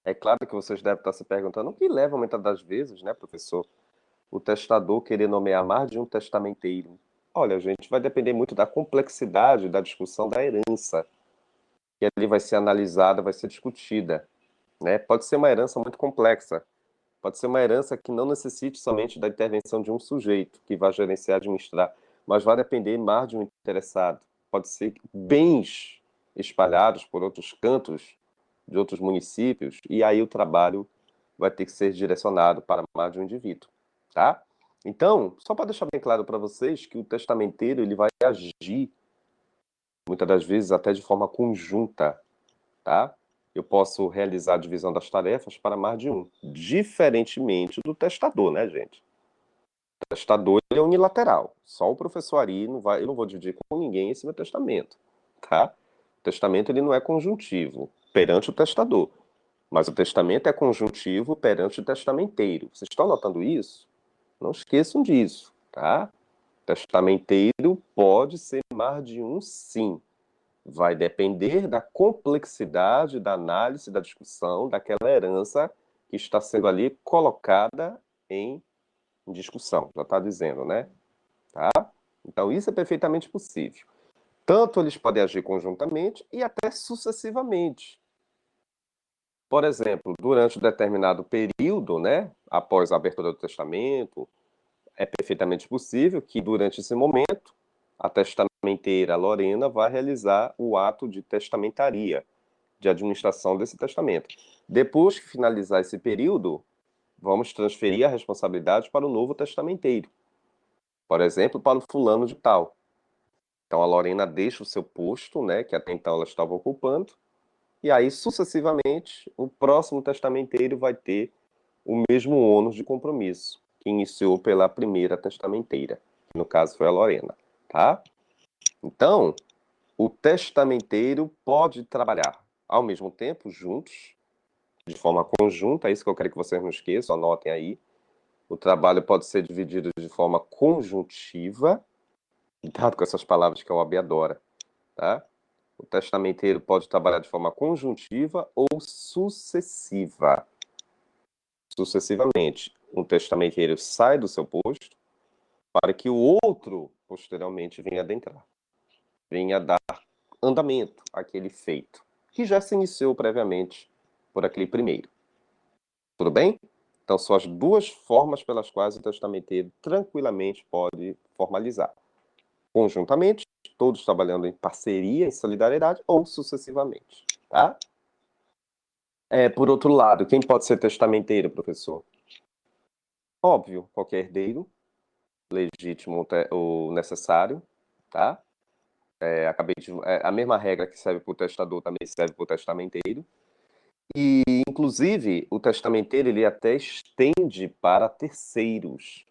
É claro que vocês devem estar se perguntando o que leva muitas das vezes, né, professor, o testador querer nomear mais de um testamenteiro. Olha, gente, vai depender muito da complexidade da discussão da herança, que ali vai ser analisada, vai ser discutida, né? Pode ser uma herança muito complexa, pode ser uma herança que não necessite somente da intervenção de um sujeito que vai gerenciar e administrar, mas vai depender mais de um interessado. Pode ser bens espalhados por outros cantos de outros municípios, e aí o trabalho vai ter que ser direcionado para mais de um indivíduo, tá? Então, só para deixar bem claro para vocês que o testamenteiro ele vai agir muitas das vezes até de forma conjunta, tá? Eu posso realizar a divisão das tarefas para mais de um, diferentemente do testador, né, gente? O testador ele é unilateral. Só o professor Ari não vai, eu não vou dividir com ninguém esse meu testamento, tá? O testamento ele não é conjuntivo perante o testador, mas o testamento é conjuntivo perante o testamenteiro. Vocês estão notando isso? Não esqueçam disso, tá? Testamenteiro pode ser mais de um, sim. Vai depender da complexidade da análise, da discussão daquela herança que está sendo ali colocada em discussão, já está dizendo, né? Tá? Então, isso é perfeitamente possível. Tanto eles podem agir conjuntamente e até sucessivamente. Por exemplo, durante um determinado período, né, após a abertura do testamento, é perfeitamente possível que durante esse momento a testamenteira Lorena vai realizar o ato de testamentaria, de administração desse testamento. Depois que finalizar esse período, vamos transferir a responsabilidade para o novo testamenteiro. Por exemplo, para o fulano de tal. Então a Lorena deixa o seu posto, né, que até então ela estava ocupando, e aí sucessivamente o próximo testamenteiro vai ter o mesmo ônus de compromisso que iniciou pela primeira testamenteira, que no caso foi a Lorena, tá? Então, o testamenteiro pode trabalhar ao mesmo tempo, juntos, de forma conjunta, é isso que eu quero que vocês não esqueçam, anotem aí. O trabalho pode ser dividido de forma conjuntiva, cuidado com essas palavras que a OAB adora, tá? O testamenteiro pode trabalhar de forma conjuntiva ou sucessiva. Sucessivamente, um testamenteiro sai do seu posto para que o outro, posteriormente, venha adentrar, venha dar andamento àquele feito, que já se iniciou previamente por aquele primeiro. Tudo bem? Então, são as duas formas pelas quais o testamenteiro tranquilamente pode formalizar. Conjuntamente, todos trabalhando em parceria, em solidariedade, ou sucessivamente, tá? Por outro lado, quem pode ser testamenteiro, professor? Óbvio, qualquer herdeiro, legítimo ou necessário, tá? A mesma regra que serve para o testador também serve para o testamenteiro. E, inclusive, o testamenteiro ele até estende para terceiros,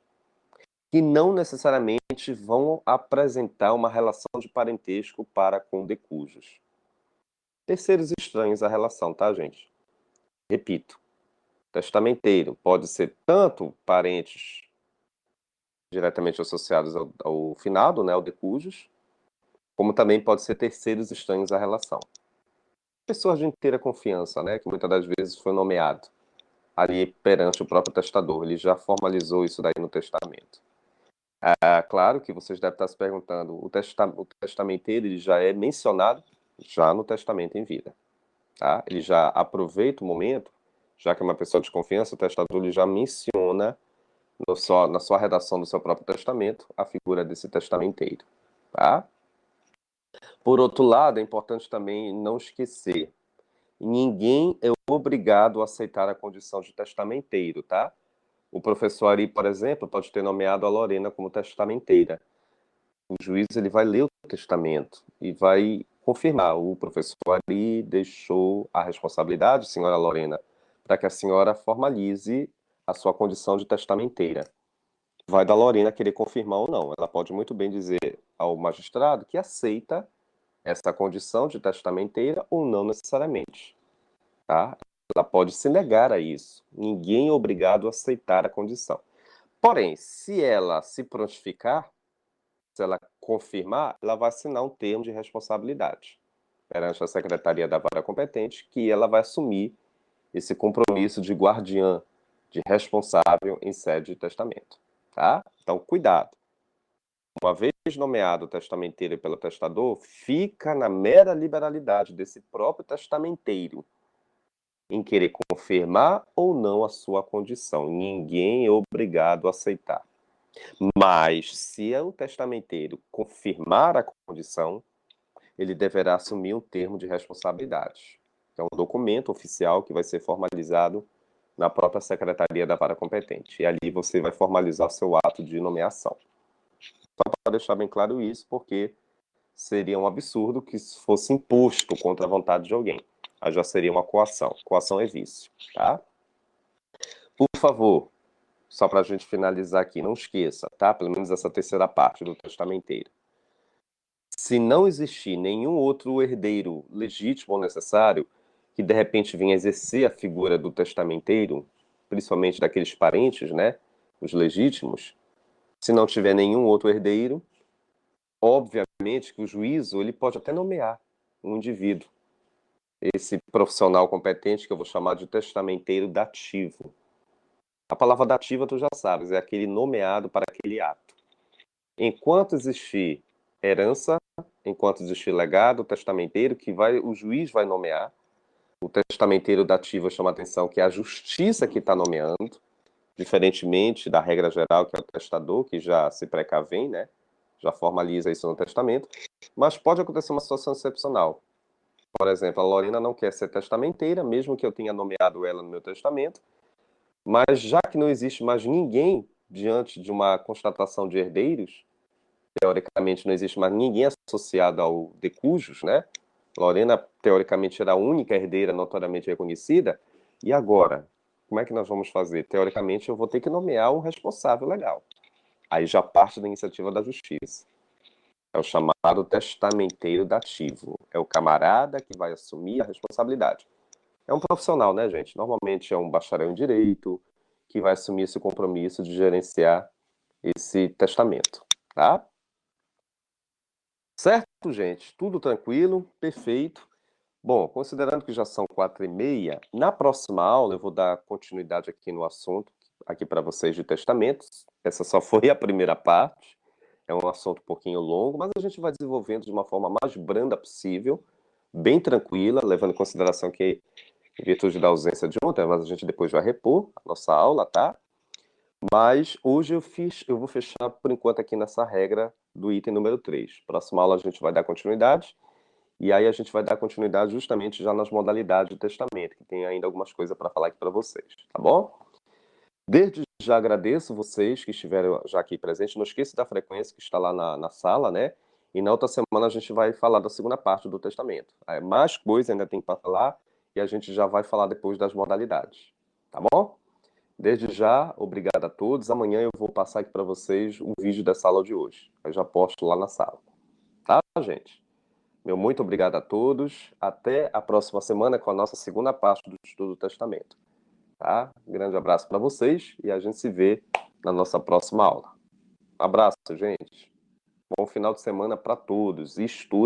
que não necessariamente vão apresentar uma relação de parentesco para com decujos. Terceiros estranhos à relação, tá, gente? Repito, testamenteiro pode ser tanto parentes diretamente associados ao finado, né, ao decujus, como também pode ser terceiros estranhos à relação. Pessoas de inteira confiança, né, que muitas das vezes foi nomeado ali perante o próprio testador, ele já formalizou isso daí no testamento. Claro que vocês devem estar se perguntando, o testamenteiro ele já é mencionado já no testamento em vida, tá? Ele já aproveita o momento, já que é uma pessoa de confiança, o testador ele já menciona na sua redação do seu próprio testamento a figura desse testamenteiro, tá? Por outro lado, é importante também não esquecer, ninguém é obrigado a aceitar a condição de testamenteiro, tá? O professor Ari, por exemplo, pode ter nomeado a Lorena como testamenteira. O juiz ele vai ler o testamento e vai confirmar. O professor Ari deixou a responsabilidade, senhora Lorena, para que a senhora formalize a sua condição de testamenteira. Vai da Lorena querer confirmar ou não. Ela pode muito bem dizer ao magistrado que aceita essa condição de testamenteira ou não necessariamente, tá? Ela pode se negar a isso. Ninguém é obrigado a aceitar a condição. Porém, se ela se prontificar, se ela confirmar, ela vai assinar um termo de responsabilidade perante a Secretaria da Vara competente, que ela vai assumir esse compromisso de guardiã, de responsável em sede de testamento, tá? Então, cuidado. Uma vez nomeado o testamenteiro pelo testador, fica na mera liberalidade desse próprio testamenteiro em querer confirmar ou não a sua condição. Ninguém é obrigado a aceitar. Mas, se o testamenteiro confirmar a condição, ele deverá assumir um termo de responsabilidade, que é um documento oficial que vai ser formalizado na própria Secretaria da Vara competente. E ali você vai formalizar o seu ato de nomeação. Só para deixar bem claro isso, porque seria um absurdo que isso fosse imposto contra a vontade de alguém. Aí já seria uma coação. Coação é vício, tá? Por favor, só para a gente finalizar aqui, não esqueça, tá? Pelo menos essa terceira parte do testamenteiro. Se não existir nenhum outro herdeiro legítimo ou necessário que de repente venha exercer a figura do testamenteiro, principalmente daqueles parentes, né? Os legítimos. Se não tiver nenhum outro herdeiro, obviamente que o juízo ele pode até nomear um indivíduo, esse profissional competente que eu vou chamar de testamenteiro dativo. A palavra dativa tu já sabes, é aquele nomeado para aquele ato. Enquanto existir herança, enquanto existir legado, o testamenteiro o juiz vai nomear. O testamenteiro dativo chama a atenção que é a justiça que está nomeando, diferentemente da regra geral que é o testador, que já se precavém, né? Já formaliza isso no testamento. Mas pode acontecer uma situação excepcional. Por exemplo, a Lorena não quer ser testamenteira, mesmo que eu tenha nomeado ela no meu testamento, mas já que não existe mais ninguém diante de uma constatação de herdeiros, teoricamente não existe mais ninguém associado ao de cujos, né? Lorena, teoricamente, era a única herdeira notoriamente reconhecida. E agora? Como é que nós vamos fazer? Teoricamente, eu vou ter que nomear um responsável legal. Aí já parte da iniciativa da justiça. É o chamado testamenteiro dativo. É o camarada que vai assumir a responsabilidade. É um profissional, né, gente? Normalmente é um bacharel em direito que vai assumir esse compromisso de gerenciar esse testamento, tá? Certo, gente? Tudo tranquilo, perfeito. Bom, considerando que já são 4h30, na próxima aula eu vou dar continuidade aqui no assunto, aqui para vocês de testamentos. Essa só foi a primeira parte. É um assunto um pouquinho longo, mas a gente vai desenvolvendo de uma forma mais branda possível, bem tranquila, levando em consideração que, em virtude da ausência de ontem, mas a gente depois vai repor a nossa aula, tá? Mas hoje eu vou fechar por enquanto aqui nessa regra do item número 3. Próxima aula a gente vai dar continuidade, e aí a gente vai dar continuidade justamente já nas modalidades do testamento, que tem ainda algumas coisas para falar aqui para vocês, tá bom? Desde já agradeço vocês que estiveram já aqui presentes. Não esqueça da frequência que está lá na sala, né? E na outra semana a gente vai falar da segunda parte do testamento. Mais coisa ainda tem para falar e a gente já vai falar depois das modalidades, tá bom? Desde já, obrigado a todos. Amanhã eu vou passar aqui para vocês o vídeo dessa aula de hoje. Eu já posto lá na sala, tá, gente? Meu muito obrigado a todos. Até a próxima semana com a nossa segunda parte do estudo do testamento. Tá? Um grande abraço para vocês e a gente se vê na nossa próxima aula. Um abraço, gente. Bom final de semana para todos. Estudo.